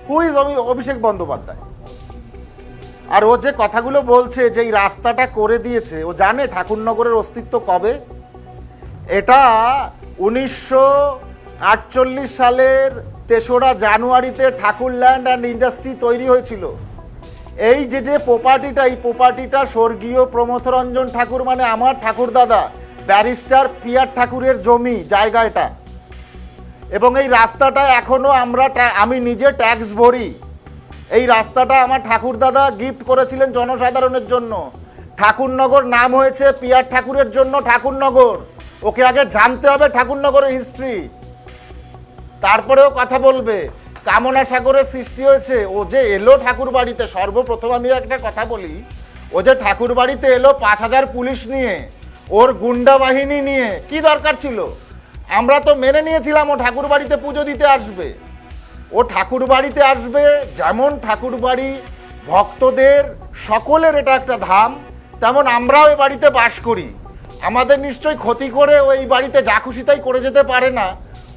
Who is Abhishek Bandyopadhyay? আর ও যে কথাগুলো বলছে যে এই রাস্তাটা করে দিয়েছে, ও জানে ঠাকুরনগরের অস্তিত্ব কবে? এটা 1948 সালের 3রা জানুয়ারিতে ঠাকুর ল্যান্ড অ্যান্ড ইন্ডাস্ট্রি তৈরি হয়েছিল। এই যে প্রপার্টিটা, এই প্রপার্টিটা স্বর্গীয় প্রমথরঞ্জন ঠাকুর মানে আমার ঠাকুরদাদা ব্যারিস্টার পিয়ার ঠাকুরের জমি, জায়গা এটা। এবং এই রাস্তাটা এখনো আমি নিজে ট্যাক্স ভরি। এই রাস্তাটা আমার ঠাকুরদাদা গিফট করেছিলেন জনসাধারণের জন্য। ঠাকুরনগর নাম হয়েছে পিয়ার ঠাকুরের জন্য ঠাকুরনগর। ওকে আগে জানতে হবে ঠাকুরনগরের হিস্ট্রি, তারপরেও কথা বলবে। কামনা সাগরের সৃষ্টি হয়েছে, ও যে এলো ঠাকুর বাড়িতে, সর্বপ্রথম আমি একটা কথা বলি, ও যে ঠাকুর বাড়িতে এলো 5,000 পুলিশ নিয়ে, ওর গুন্ডা বাহিনী নিয়ে, কি দরকার ছিল? আমরা তো মেনে নিয়েছিলাম ও ঠাকুর বাড়িতে পুজো দিতে আসবে। ও ঠাকুর বাড়িতে আসবে, যেমন ঠাকুর বাড়ি ভক্তদের সকলের এটা একটা ধাম, তেমন আমরাও এই বাড়িতে বাস করি। আমাদের নিশ্চয়ই ক্ষতি করে ওই বাড়িতে যা খুশি তাই করে যেতে পারে না।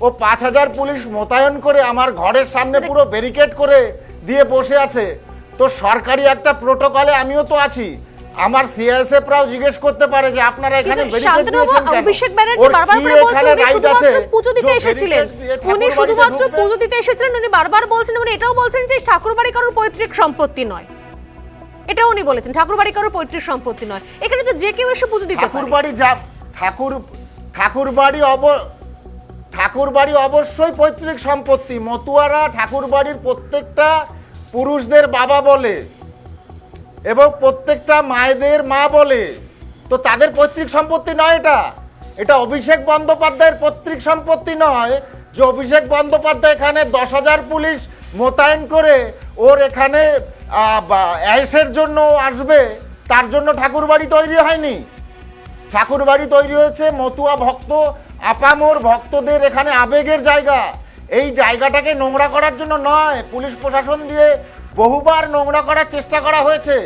ও 5,000 পুলিশ মোতায়েন করে আমার ঘরের সামনে পুরো ব্যারিকেড করে দিয়ে বসে আছে। তো সরকারি একটা প্রোটোকলে আমিও তো আছি, আমার সিএসএফরাও জিজ্ঞেস করতে পারে যে আপনারা এখানে ব্যারিকেড দিয়েছেন কেন? অভিষেক ব্যানার্জি বারবার করে বলছেন উনি শুধুমাত্র পুজো দিতে এসেছিলেন, উনি শুধুমাত্র পুজো দিতে এসেছিলেন, উনি বারবার বলছেন, উনি এটাও বলছেন যে ঠাকুরবাড়ি কারোর পৈতৃক সম্পত্তি নয়, এটাও উনি বলেছেন ঠাকুরবাড়ি কারোর পৈতৃক সম্পত্তি নয়। এখানে তো যে কেউ এসে পুজো দিতে পারে। ঠাকুরবাড়ি অবশ্যই পৈতৃক সম্পত্তি। মতুয়ারা ঠাকুরবাড়ির প্রত্যেকটা পুরুষদের বাবা বলে এবং প্রত্যেকটা মায়েদের মা বলে, তো তাদের পৈতৃক সম্পত্তি নয় এটা অভিষেক বন্দ্যোপাধ্যায়ের পৈতৃক সম্পত্তি নয়। যে অভিষেক বন্দ্যোপাধ্যায় এখানে 10,000 পুলিশ মোতায়েন করে ওর এখানে অ্যাশের জন্য আসবে, তার জন্য ঠাকুরবাড়ি তৈরি হয়নি। ঠাকুরবাড়ি তৈরি হয়েছে মতুয়া ভক্ত আপামর ভক্তদের এখানে আবেগের জায়গা। এই জায়গাটাকে নোংরা করার জন্য নয়, পুলিশ প্রশাসন দিয়ে বহুবার নোংরা করার চেষ্টা করা হয়েছে।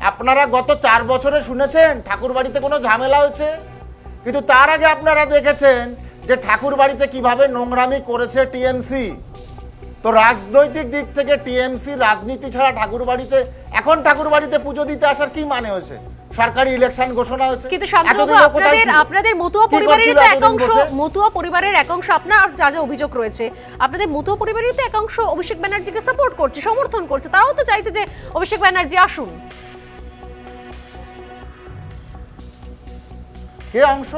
আপনারা গত 4 বছরে শুনেছেন ঠাকুরবাড়িতে কোনো ঝামেলা হয়েছে? কিন্তু তার আগে আপনারা দেখেছেন যে ঠাকুরবাড়িতে কিভাবে নোংরামি করেছে টিএমসি। তো রাজনৈতিক দিক থেকে টিএমসি রাজনীতি ছাড়া ঠাকুরবাড়িতে এখন ঠাকুরবাড়িতে পুজো দিতে আসার কি মানে হয়েছে? সরকারি ইলেকশন ঘোষণা হয়েছে, কিন্তু শান্তনুবাবু, এতদিন ও কোথায় ছিল? আপনাদের মতুয়া কি পরিবারেরই করছিল তো এতদিন একাংশ, বসে? মতুয়া পরিবারের একাংশ, আপনার যা যা অভিযোগ রয়েছে, আপনাদের মতুয়া পরিবারেরই তো একাংশ অভিষেক ব্যানার্জিকে সাপোর্ট করছে, সমর্থন করছে, তারাও তো চাইছে যে অভিষেক ব্যানার্জি আসুন। কে অংশ?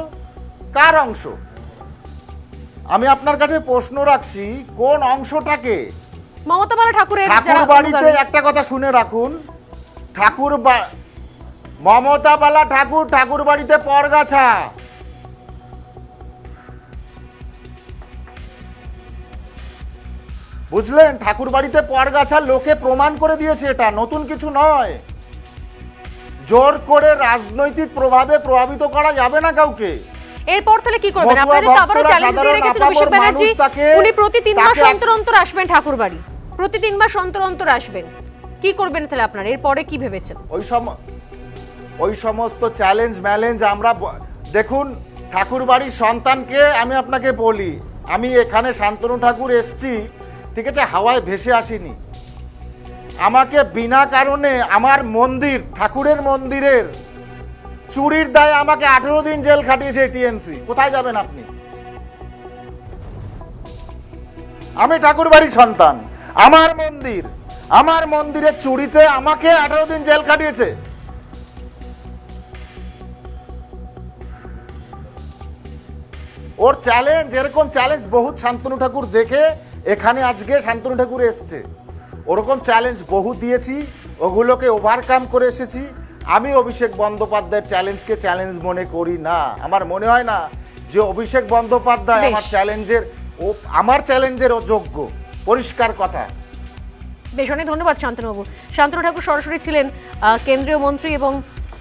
কার অংশ? আমি আপনার কাছে প্রশ্ন রাখছি, কোন অংশটাকে? মমতা বালা ঠাকুরের যারা ঠাকুরবাড়িতে অনুগামী। একটা কথা শুনে রাখুন, মমতা বালা ঠাকুর ঠাকুরবাড়িতে পরগাছা। বুঝলেন? ঠাকুরবাড়িতে পরগাছা লোকে প্রমাণ করে দিয়েছে, এটা নতুন কিছু নয়। জোর করে রাজনৈতিক প্রভাবে প্রভাবিত করা যাবে না কাউকে। এরপর তাহলে কি করবেন? আপনাদের তো আবারও চ্যালেঞ্জ দিয়ে রেখেছেন অভিষেক ব্যানার্জি, উনি প্রতি 3 মাস অন্তর অন্তর আসবেন ঠাকুরবাড়ি, প্রতি 3 মাস অন্তর অন্তর আসবেন। কি করবেন তাহলে আপনারা? এরপরে কি ভেবেছেন? ওই সমস্ত চ্যালেঞ্জ ম্যালেঞ্জ আমরা দেখুন, ঠাকুরবাড়ির সন্তানকে আমি আপনাকে বলি, আমি এখানে শান্তনু ঠাকুর এসছি, ঠিক আছে, হাওয়ায় ভেসে আসিনি। আমাকে বিনা কারণে আমার মন্দির, ঠাকুরের মন্দিরের চুরির দায়ে আমাকে 18 দিন জেল খাটিয়েছে টিএমসি। কোথায় যাবেন আপনি? আমি ঠাকুরবাড়ির সন্তান, আমার মন্দির, আমার মন্দিরের চুরিতে আমাকে 18 দিন জেল খাটিয়েছে। ওর চ্যালেঞ্জ, এরকম চ্যালেঞ্জ বহুত শান্তনু ঠাকুর দেখে এখানে আজকে শান্তনু ঠাকুর এসছে। ওরকম চ্যালেঞ্জ বহু দিয়েছি, ওগুলোকে ওভারকাম করে এসেছি। আমি অভিষেক বন্দ্যোপাধ্যায়ের চ্যালেঞ্জকে চ্যালেঞ্জ মনে করি না। আমার মনে হয় না যে অভিষেক বন্দ্যোপাধ্যায় আমার চ্যালেঞ্জের অযোগ্য। পরিষ্কার কথা। বেশ, অনেক ধন্যবাদ শান্তনুবাবু। শান্তনু ঠাকুর সরাসরি ছিলেন কেন্দ্রীয় মন্ত্রী এবং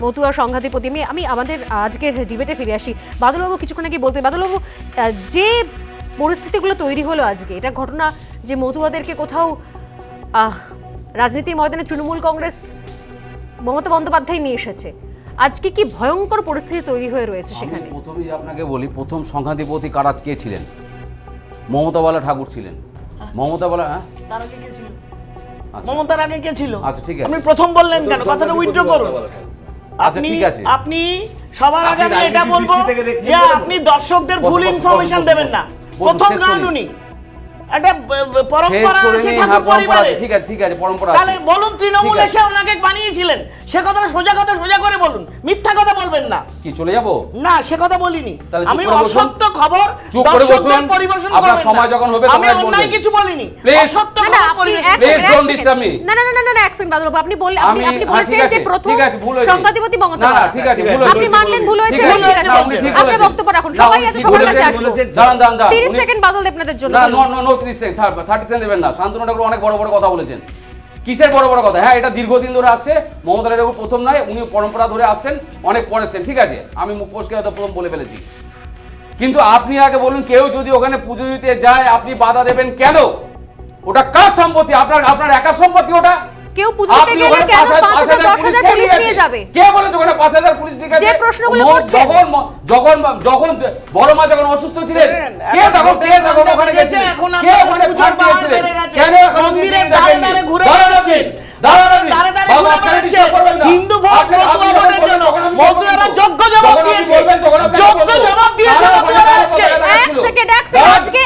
মতুয়া সংঘাধিপতি। আমি আমাদের আজকের ডিবেটে ফিরে আসি। বাদলবাবু কিছুক্ষণ আগে বলতেন, বাদলবাবু যে পরিস্থিতিগুলো তৈরি হলো আজকে, এটা ঘটনা যে মতুয়াদেরকে কোথাও রাজনীতির ময়দানে তৃণমূল কংগ্রেস মমতা বন্দ্যোপাধ্যায় নিয়ে এসেছে, আজকে কি ভয়ঙ্কর পরিস্থিতি তৈরি হয়ে রয়েছে সেখানে। প্রথমেই আপনাকে বলি, প্রথম সংঘাধিপতি কারা কে ছিলেন? মমতা বালা ঠাকুর ছিলেন। মমতা বালা, হ্যাঁ, মমতার আগে কে ছিল? আচ্ছা ঠিক আছে, আপনি প্রথম বললেন কেন? কথাটা উইথড্র করুন। আচ্ছা ঠিক আছে, আপনি সবার আগে আমি এটা বলবো যে আপনি দর্শকদের ভুল ইনফরমেশন দেবেন না। প্রথম নন উনি, একটা পরম্পরা আছে ঠাকুর পরিবারে। ঠিক আছে ঠিক আছে, পরম্পরা আছে। তাহলে বলুন তৃণমূল এসে ওনাকে বানিয়েছিলেন, সে কথাটা সোজা করে বলুন, মিথ্যা কথা বলবেন না। কি চলে যাব? না, সে কথা বলিনি আমি। অসত্য খবর চুপ করে বসুন, পরিবেশন আপনার সময় যখন হবে তখন বলবেন। আমি অন্যায় কিছু বলিনি, অসত্য না, খবর আপনি পরিবেশন। Please don't disturb me. না না না না না, এক সেকেন্ড বাদলবাবু, আপনি বললেন, আপনি বলেছেন যে প্রথম সংঘাধিপতি মমতা না না বালা। ঠিক আছে, ভুল হয়েছে, আপনি মানলেন ভুল হয়েছে, ঠিক আছে, আপনার বক্তব্য রাখুন, সবাই আছে, সবার কাছে আসলো। দাঁড়ান দাঁড়ান দাঁড়ান, 30 সেকেন্ড বাদল আপনাদের জন্য। না নো 30 সেকেন্ড, 30 সেকেন্ড দেবেন না। শান্তনু ঠাকুর অনেক বড় বড় কথা বলেছেন। কিসের বড় বড় কথা? হ্যাঁ, এটা দীর্ঘদিন ধরে আসছে, মমতা ঠাকুর প্রথম নয়, উনি পরম্পরা ধরে আসছেন, অনেক পড়েছেন, ঠিক আছে, আমি মুখ ফসকে হয়তো প্রথম বলে ফেলেছি। কিন্তু আপনি আগে বলুন, কেউ যদি ওখানে পুজো দিতে যায় আপনি বাধা দেবেন কেন? ওটা কার সম্পত্তি? আপনার একার সম্পত্তি ওটা? কেউ পুজো দিতে গেলে কেন 5,000 10,000 পুলিশ নিয়ে যাবে? কে বলেছে ওখানে 5,000 পুলিশ নিয়ে গেছে? যে প্রশ্নগুলো করছে, যখন বড় মা যখন অসুস্থ ছিলেন, কে তখন ওখানে গেছে? কে ওখানে ফাঁক দিয়েছিলেন? কেন এখন মন্দিরের ধারে ঘুরে বেড়াচ্ছেন? হিন্দু ভোট মতুয়াদের জন্য মতুয়ারা যোগ্য জবাব দিয়েছে, যোগ্য জবাব দিয়েছে মতুয়ারা আজকে। এক সেকেন্ড, আজকে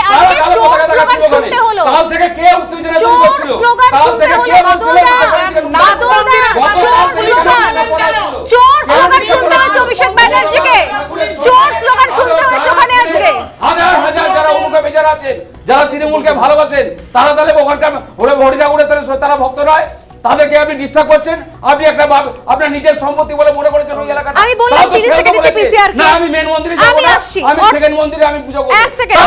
চোর স্লোগান শুনতে হলো। কাল থেকে কে উত্তেজনা তৈরি চোর করছিল? স্লোগান কাল শুনতে থেকে হলো, কে বাদলদা, চোর স্লোগান শুনতে হয়েছে অভিষেক ব্যানার্জিকে, চোর স্লোগান শুনতে হয়েছে ওখানে আজকে। হাজার হাজার যারা অনুকে বেজার আছেন, যারা তৃণমূলকে ভালোবাসেন, তারা তাহলে ওখানকার হরি ঠাকুরের তারা ভক্ত নয়? তাদেরকে আপনি ডিস্টার্ব করছেন। আপনি একটা আপনার নিজের সম্পত্তি বলে মনে করেছেন ওই এলাকাটা। আমি বললাম 30 সেকেন্ডে পিসিআর না, আমি মেন মন্দিরে যাব না, আমি সেকেন্ড মন্দিরে আমি পূজা করব। এক সেকেন্ড,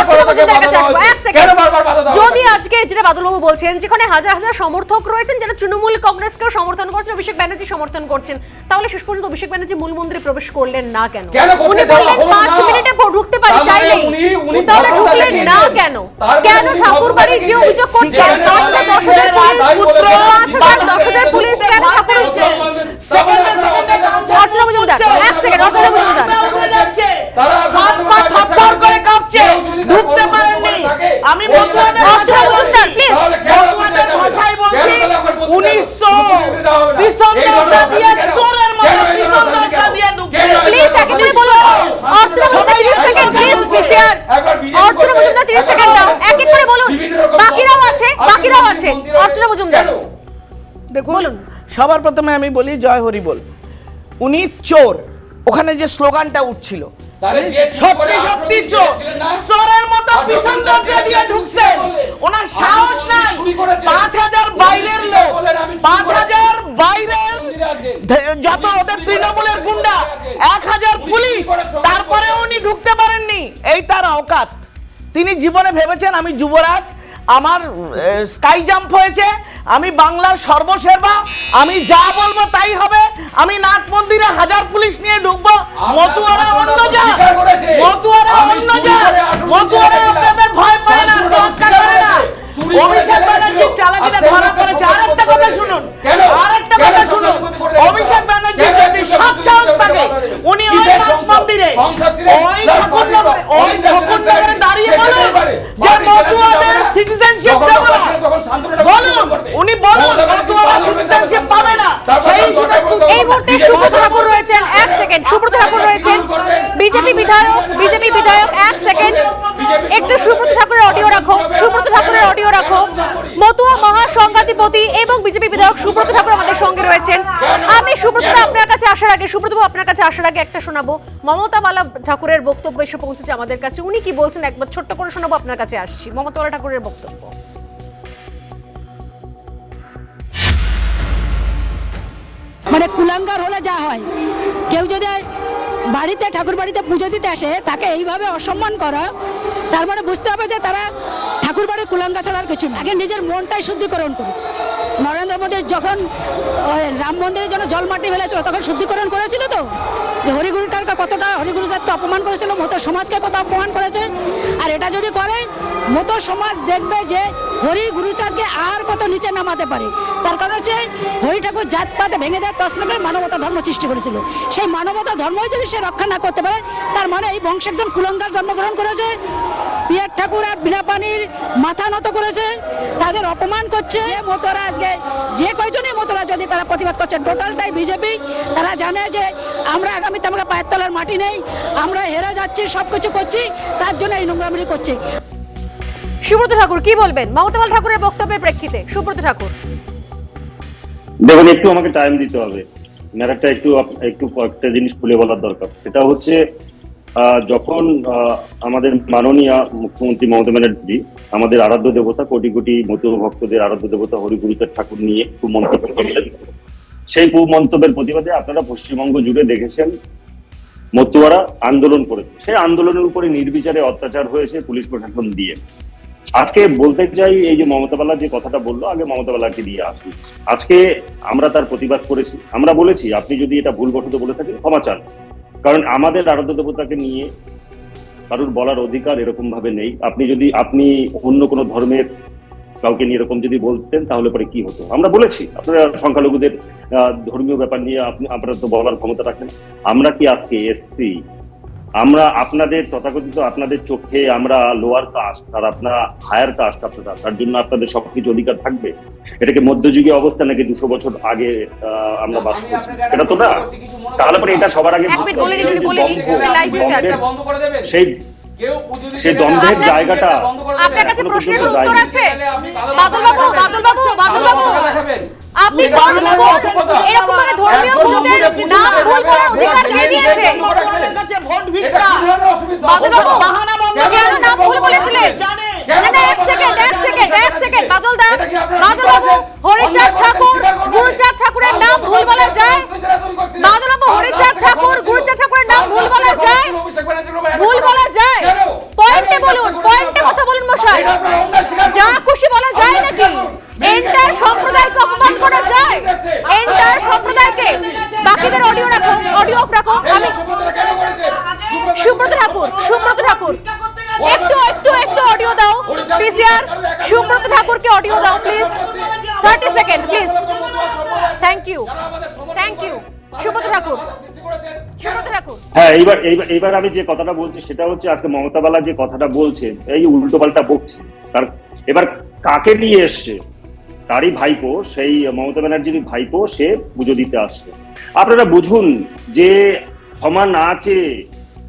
কেন বারবার বাধা দাও? যদি আজকে যেটা বাদলবাবু বলছেন, যেখানে হাজার হাজার সমর্থক রয়েছেন যারা তৃণমূল কংগ্রেসকেও সমর্থন করছেন, অভিষেক ব্যানার্জি সমর্থন করছেন, তাহলে শেষ পর্যন্ত অভিষেক ব্যানার্জি মূল মন্দিরে প্রবেশ করলেন না কেন? উনি বললেন 5 মিনিটে ঢুকতে পারি চাইলেই, তাহলে ঢুকলেন না কেন? কেন ঠাকুরবাড়ির যে অভিযোগ করছেন 5,000 10,000 পুলিশ, 10,000 পুলিশ কেন ঠাকুর অর্চনা মজুমদার এক সেকেন্ড অর্চনা মজুমদার আমি অর্চনা মজুমদার প্লিজ ভাষায় বলছি 1900 বিসম্বরটা দিয়ে চোরের মতো বিসম্বরটা দিয়ে ঢুকছে প্লিজ একে করে বলুন Archana Majumdar 30 second please PCR Archana Majumdar 30 second দাও একে করে বলুন বাকিরাও আছে অর্চনা মজুমদার দেখুন বলুন। সবার প্রথমে আমি বলি জয় হরি বল। উনি চোর, ওখানে যে স্লোগানটা উঠছিল সত্যি সত্যি চোর, চোরের মতো পিছন দরজা দিয়ে ঢুকছেন। ওনার সাহস নাই 5,000 বাইরের লোক, 5,000 বাইরের যত ওদের তৃণমূলের গুন্ডা, 1,000 পুলিশ, তারপরে উনি ঢুকতে পারেননি। এই তার অকাত। তিনি জীবনে ভেবেছেন আমি যুবরাজ, আমার স্কাই জাম্প হয়েছে, আমি বাংলার সর্বসেবা, আমি যা বলবো তাই হবে, আমি নাট মন্দিরে 1000 পুলিশ নিয়ে ঢুকবো। মতুয়ারা অন্য যা, মতুয়ারা অন্য যা, মতুয়ারা আপনাদের ভয় পায় না, তোয়াক্কা করে না। অভিষেক ব্যানার্জির চালাকিটা ধরা পড়েছে। আরেকটা কথা শুনুন, আরেকটা কথা শুনুন, অভিষেক ব্যানার্জি যদি সৎ সাহস থাকে উনি ওই নাট মন্দিরে ওই ঠাকুরনগরে দাঁড়িয়ে বলুন যে মতুয়াদের সিটিজেনশিপ দেব না, বলুন, উনি বলুন মতুয়ারা সিটিজেনশিপ পাবে না। সেই সুযোগ এই মুহূর্তে সুব্রত ঠাকুর রয়েছেন এক সেকেন্ড, সুব্রত ঠাকুর রয়েছেন বিজেপি বিধায়ক এক সেকেন্ড, একটু সুব্রত ঠাকুরের অডিও রাখো, সুব্রত ঠাকুরের অডিও রাখো। মতুয়া মহাসংঘাতিপতি এবং বিজেপি বিধায়ক সুব্রত ঠাকুর আমাদের সঙ্গে রয়েছেন। আমি সুব্রত আপনার কাছে আসার আগে, সুব্রত আপনার কাছে আসার আগে একটা শোনাবো। মমতা বালা ঠাকুরের বক্তব্য এসে পৌঁছেছে আমাদের কাছে, উনি কি বলছেন একবার ছোট্ট করে শোনাবো, আপনার কাছে আসছি। মমতা বালা ঠাকুরের বক্তব্য। মানে কুলাঙ্গার হলে যা হয়, কেউ যদি বাড়িতে ঠাকুর বাড়িতে পুজো দিতে আসে তাকে এইভাবে অসম্মান করা, তার মানে বুঝতে হবে যে তারা ঠাকুর বাড়ির কুলাঙ্গা ছাড়া আর কিছু না। আগে নিজের মনটাই শুদ্ধিকরণ করুন। নরেন্দ্র মোদী যখন রাম মন্দিরের জন্য জল মাটি ফেলেছিল তখন শুদ্ধিকরণ করেছিল তো, যে হরিগুরুটার কতটা হরিগুরুজাতকে অপমান করেছিল, মতো সমাজকে কত অপমান করেছে। আর এটা যদি করে মতো সমাজ দেখবে যে হরি গুরুচাঁদকে আর কত নিচে নামাতে পারে। তার কারণ হচ্ছে হরি ঠাকুর জাতপাতে ভেঙে দেওয়ার তসনমের মানবতা ধর্ম সৃষ্টি করেছিল। সেই মানবতা ধর্মই যদি সে রক্ষা না করতে পারে, তার মানে এই বংশে একজন কুলঙ্গার জন্মগ্রহণ করেছে। পিয়ার ঠাকুর আর বিনা পানির মাথা নত করেছে, তাদের অপমান করছে। মতোরা আজকে যে কয়জনই মতোরা যদি তারা প্রতিবাদ করছে, টোটালটাই বিজেপি। তারা জানে যে আমরা আগামীতে আমাকে পায়ের তলার মাটি নেই, আমরা হেরে যাচ্ছি, সবকিছু করছি, তার জন্য এই নোংরামি করছে। সুব্রত ঠাকুর কি বলবেন মমতা বালা ঠাকুরের বক্তব্যের প্রেক্ষিতে? সুব্রত ঠাকুর দেখুন, একটু আমাকে টাইম দিতে হবে, ম্যাটারটা একটু কয়েকটা জিনিস খুলে বলার দরকার। সেটা হচ্ছে যখন আমাদের মাননীয় মুখ্যমন্ত্রী মমতা ব্যানার্জি আমাদের আরাধ্য দেবতা, কোটি কোটি মতুয়া ভক্তদের আরাধ্য দেবতা হরিগুরুচাঁদ ঠাকুর নিয়ে মন্তব্য করলেন, সেই মন্তব্যের প্রতিবাদে আপনারা পশ্চিমবঙ্গ জুড়ে দেখেছেন মতুয়ারা আন্দোলন করেছে। সেই আন্দোলনের উপরে নির্বিচারে অত্যাচার হয়েছে পুলিশ প্রশাসন দিয়ে। আজকে বলতে চাই, এই যে মমতা বালা যে কথাটা বললো, আগে মমতা বালাকে দিয়ে আসুন। আজকে আমরা তার প্রতিবাদ করেছি, আমরা বলেছি আপনি যদি এটা ভুলবশত বলে থাকেন ক্ষমা চান, কারণ আমাদের আরাধ্য দেবতাকে নিয়ে কারোর বলার অধিকার এরকম ভাবে নেই। আপনি অন্য কোনো ধর্মের কাউকে নিয়ে এরকম যদি বলতেন তাহলে পরে কি হতো? আমরা বলেছি আপনারা সংখ্যালঘুদের ধর্মীয় ব্যাপার নিয়ে আপনারা তো বলার ক্ষমতা রাখেন। আমরা কি আজকে এসছি, আমরা আপনাদের তথাকথিত আপনাদের চোখে আমরা লোয়ার কাস্ট আর আপনারা হায়ার কাস্ট, আপনারা তার জন্য আপনাদের সবকিছু অধিকার থাকবে? এটাকে মধ্যযুগীয় অবস্থা নাকি 200 বছর আগে আমরা বাস করছি? এটা তো না। তাহলে পরে এটা সবার আগে সেই দ্বন্দ্বের জায়গাটা আপনার কাছে প্রশ্নের উত্তর আছে? বাদল বাবু আপনি এরকম ভাবে ধর্মীয় গুরুদের নাম ভুল করার অধিকার কে দিয়েছে? বাদল বাবু কেন নাম ভুল বলেছিলেন? এক সেকেন্ড বাদল বাবু, হরিচাঁদ ঠাকুর গুরুচাঁদ ঠাকুরের নাম ভুল বলা যায়? বাদল বাবু, হরিচাঁদ ঠাকুর গুরুচাঁদ ঠাকুরের নাম ভুল বলা যায়? ভুল বলা যায়? পয়েন্টে বলুন, পয়েন্টে কথা বলুন মশাই। যা খুশি বলা যায় নাকি? এন্টার সম্প্রদায়কে অপমান করা যায়? এন্টার সম্প্রদায়কে? বাকিদের অডিও রাখো, অডিও অফ রাখো। আমি সুব্রত ঠাকুর একটু অডিও দাও পিসিআর। সুব্রত ঠাকুরকে অডিও দাও please. 30 second please. Thank you Subrata Thakur. হ্যাঁ, এইবার আমি যে কথাটা বলছি সেটা হচ্ছে আজকে মমতা বালা যে কথাটা বলছে এই উল্টো পাল্টা বকছে, তার এবার কাকে নিয়ে এসছে? তারই ভাইপো, সেই মমতা ব্যানার্জির ভাইপো, সে পুজো দিতে আসছে। আপনারা বুঝুন যে ক্ষমা না চেয়ে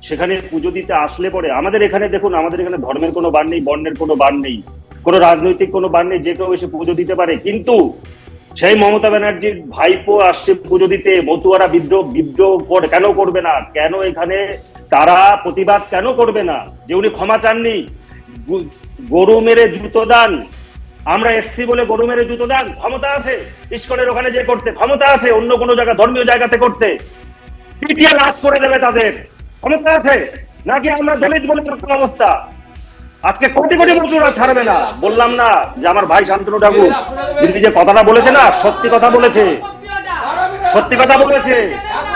সেখানে পুজো দিতে আসলে পরে আমাদের এখানে দেখুন, আমাদের এখানে ধর্মের কোনো বান নেই, বর্ণের কোনো বান নেই, কোনো রাজনৈতিক কোনো বান নেই, যে কেউ এসে পুজো দিতে পারে। কিন্তু সেই মমতা ব্যানার্জির ভাইপো আসছে পুজো দিতে, মতুয়ারা বিদ্রোহ কেন করবে না? কেন এখানে তারা প্রতিবাদ কেন করবে না যে উনি ক্ষমা চাননি? গরু মেরে জুতো দান, আমরা এসছি বলে গরু মেরে জুতো দান, ক্ষমতা আছে ইস্কনের ওখানে যে করতে, ক্ষমতা আছে অন্য কোনো জায়গা ধর্মীয় জায়গাতে করতে, পিটিয়ে লাশ করে দেবে তাদের ক্ষমতা আছে? নাকি আমরা দলিত বলে অবস্থা? আজকে কোটি কোটি মজুরা ছাড়বে না। বললাম না যে আমার ভাই শান্তনু ঠাকুর তিনি যে কথাটা বলেছে না, সত্যি কথা বলেছে, সত্যি কথা বলেছে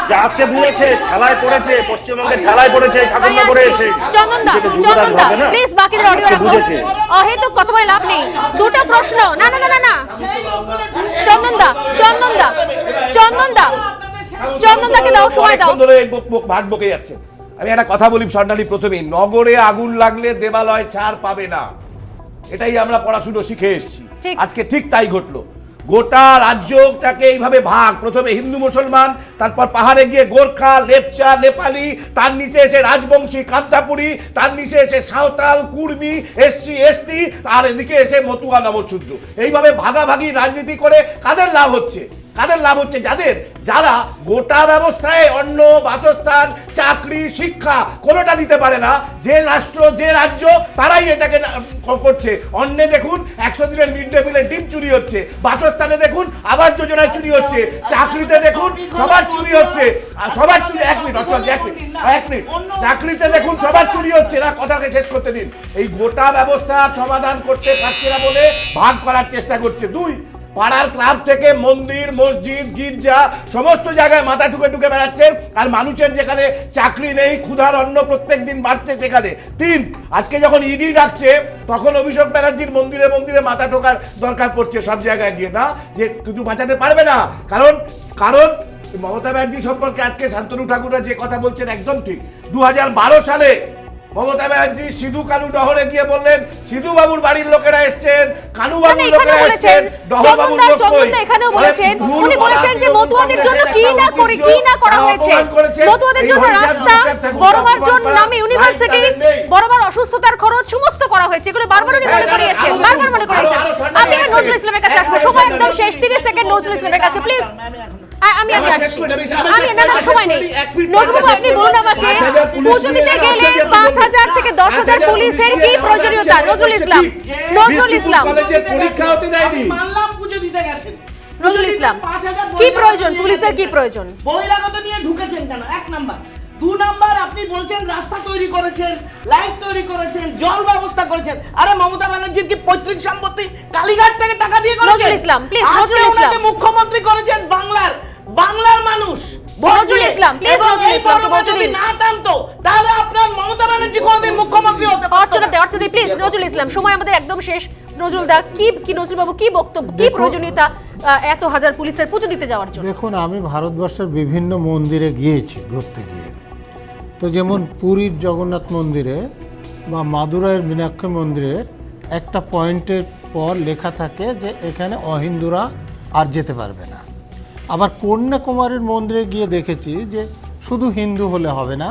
যে আজকে বুঝেছে খেলায় পড়েছে, পশ্চিমবঙ্গে খেলায় পড়েছে ঠাকুরনগরে এসে। চন্দনদা প্লিজ বাকিদের অডিও রাখো, অহেতুক কথা বলে লাভ নেই। দুটো প্রশ্ন, না না না না চন্দনদাকে দাও, সময় দাও। ভাগ বকে যাচ্ছে। আমি একটা কথা বলি স্বর্ণালী, প্রথমেই নগরে আগুন লাগলে দেবালয় ছাড় পাবে না, এটাই আমরা পড়াশুনো শিখে এসেছি। আজকে ঠিক তাই ঘটলো। গোটা রাজ্যটাকে এইভাবে ভাগ, প্রথমে হিন্দু মুসলমান, তারপর পাহাড়ে গিয়ে গোর্খা, লেপচা, নেপালি, তার নিচে এসে রাজবংশী, কান্তাপুরি, তার নিচে এসে সাঁওতাল, কুর্মি, এসসি, এসটি, আর এদিকে এসে মতুয়া, নবশূদ্র। এইভাবে ভাগাভাগি রাজনীতি করে কাদের লাভ হচ্ছে? কাদের লাভ হচ্ছে? যারা গোটা ব্যবস্থায় অন্ন, বাসস্থান, চাকরি, শিক্ষা কোনোটা দিতে পারে না, যে রাষ্ট্র, যে রাজ্য, তারাই এটাকে করছে। অন্নে দেখুন 100 দিনের মিড ডে মিলের ডিম চুরি হচ্ছে, বাসস্থানে দেখুন আবাস যোজনায় চুরি হচ্ছে, চাকরিতে দেখুন সবার চুরি হচ্ছে, সবার চুরি। এক মিনিট, চাকরিতে দেখুন সবার চুরি হচ্ছে না, কথাকে শেষ করতে দিন। এই গোটা ব্যবস্থা সমাধান করতে পারছে না বলে ভাগ করার চেষ্টা করছে। 2, পাড়ার ক্লাব থেকে মন্দির, মসজিদ, গির্জা সমস্ত জায়গায় মাথা ঠুকে বেড়াচ্ছেন, আর মানুষের যেখানে চাকরি নেই, ক্ষুধার অন্ন প্রত্যেক দিন বাড়ছে সেখানে। 3, আজকে যখন ইডি ডাকছে তখন অভিষেক ব্যানার্জির মন্দিরে মন্দিরে মাথা ঠোকার দরকার পড়ছে সব জায়গায় গিয়ে, না যে কিছু বাঁচাতে পারবে না। কারণ মমতা ব্যানার্জি সম্পর্কে আজকে শান্তনু ঠাকুররা যে কথা বলছেন একদম ঠিক। 2012 সালে মমতা ব্যানার্জি সিধু কানু ডহরে গিয়ে বললেন সিধু বাবুর বাড়ির লোকেরা এসেছেন, কানু বাবুর লোকেরা এসেছেন, ডহর বাবুর লোক কই? এখানেও বলেছেন, উনি বলেছেন যে মতুয়াদের জন্য কি না করা হয়েছে, মতুয়াদের জন্য রাস্তা, বড়বার জন্য নামে ইউনিভার্সিটি, বড়বার অসুস্থতার খরচ সমস্ত করা হয়েছে, এগুলো বারবার উনি মনে করিয়েছেন। আপনি নজরুল ইসলামের কাছে আসুন, সময় একদম শেষ, 30 সেকেন্ড নজরুল ইসলামের কাছে প্লিজ। আমি সময় নেই। নজরুল আপনি বলুন আমাকে, পুজো দিতে গেলে 5000 থেকে 10,000 পুলিশের কি প্রয়োজনীয়তা? নজরুল ইসলাম পরীক্ষা হতে যায়নি, নজরুল ইসলাম কি প্রয়োজন, পুলিশের কি প্রয়োজন? বহিরাগত নিয়ে ঢুকেছেন কেন? 1 নাম্বার। 2 নাম্বার, আপনি বলছেন রাস্তা তৈরি করেছেন, লাইট তৈরি করেছেন, জল ব্যবস্থা করেছেন। আরে মমতা ব্যানার্জির কি পৈতৃক সম্পত্তি কালীঘাট থেকে টাকা দিয়ে করেছেন? নজরুল ইসলাম প্লিজ, নজরুল ইসলাম মুখ্যমন্ত্রী করেছেন বাংলার মানুষ। নজরুল ইসলাম প্লিজ, নজরুল ইসলাম যদি না টানতো তাহলে আপনার মমতা ব্যানার্জি কোনদিন মুখ্যমন্ত্রী হতে পারতেন না। অর্চনা প্লিজ, নজরুল ইসলাম, সময় আমাদের একদম শেষ। নজরুল দা কি নজরুল বাবু কি বক্তব্য, কি প্রয়োজনীয়তা এত হাজার পুলিশের পুজো দিতে যাওয়ার জন্য? দেখুন, আমি ভারতবর্ষের বিভিন্ন মন্দিরে গিয়েছি ঘুরতে গিয়ে, তো যেমন পুরীর জগন্নাথ মন্দিরে বা মাদুরাইয়ের মীনাক্ষী মন্দিরের একটা পয়েন্টের পর লেখা থাকে যে এখানে অহিন্দুরা আর যেতে পারবে না। আবার কন্যাকুমারীর মন্দিরে গিয়ে দেখেছি যে শুধু হিন্দু হলে হবে না,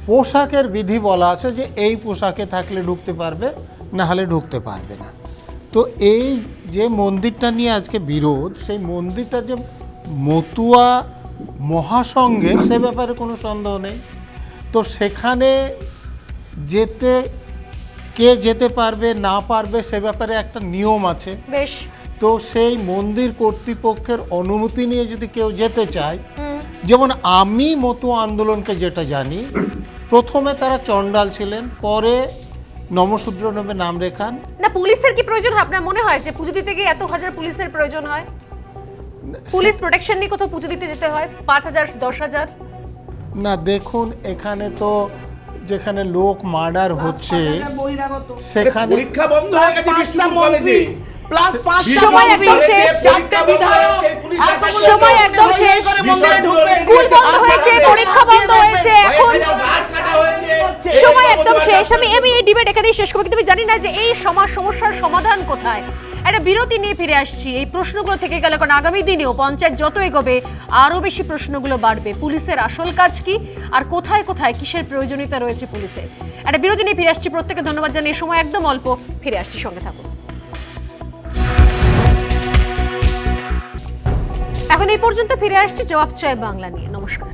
পোশাকের বিধি বলা আছে যে এই পোশাকে থাকলে ঢুকতে পারবে, না হলে ঢুকতে পারবে না। তো এই যে মন্দিরটা নিয়ে আজকে বিরোধ, সেই মন্দিরটা যে মতুয়া মহাসংঘের সে ব্যাপারে কোনো সন্দেহ নেই। তো সেখানে কে যেতে পারবে না পারবে সে ব্যাপারে একটা নিয়ম আছে বেশ। তো সেই মন্দির কর্তৃপক্ষের অনুমতি নিয়ে যদি কেউ যেতে চায়, যেমন আমি মতুয়া আন্দোলনকে যেটা জানি, প্রথমে তারা চণ্ডাল ছিলেন, পরে নমশূদ্র নামে নাম রেখান। না, পুলিশের কি প্রয়োজন হয় আপনার মনে হয় যে পুজো দিতে গিয়ে এত হাজার পুলিশের প্রয়োজন হয়? পুলিশ প্রোটেকশন নিয়ে কোথাও পুজো দিতে যেতে হয় 5000 10,000? না, দেখুন এখানে তো যেখানে লোক মার্ডার হচ্ছে সেখানে পরীক্ষা বন্ধ হয়ে গেছে বিষ্ণুপুর কলেজে, প্লাস 5টা সময় একদম শেষ। 4টে বিধায়ক সময় একদম শেষ। স্কুল বন্ধ হয়েছে, পরীক্ষা বন্ধ হয়েছে, এখন সময় একদম শেষ। আমি এই ডিবেট এখানেই শেষ করব, কিন্তু আমি জানি না যে এই সমস্যার সমাধান কোথায়। একটা বিরতি নিয়ে ফিরে আসছি। এই প্রশ্নগুলো থেকে গেল, কারণ আগামী দিনেও পঞ্চায়েত যত এগোবে আরও বেশি প্রশ্নগুলো বাড়বে। পুলিশের আসল কাজ কি, আর কোথায় কোথায় কিসের প্রয়োজনীয়তা রয়েছে পুলিশের। একটা বিরতি নিয়ে ফিরে আসছি। প্রত্যেকে ধন্যবাদ জানিয়ে, সময় একদম অল্প, ফিরে আসছি, সঙ্গে থাকুন। এখন এই পর্যন্ত ফিরে আসছি জবাব চাই বাংলা নিয়ে। নমস্কার।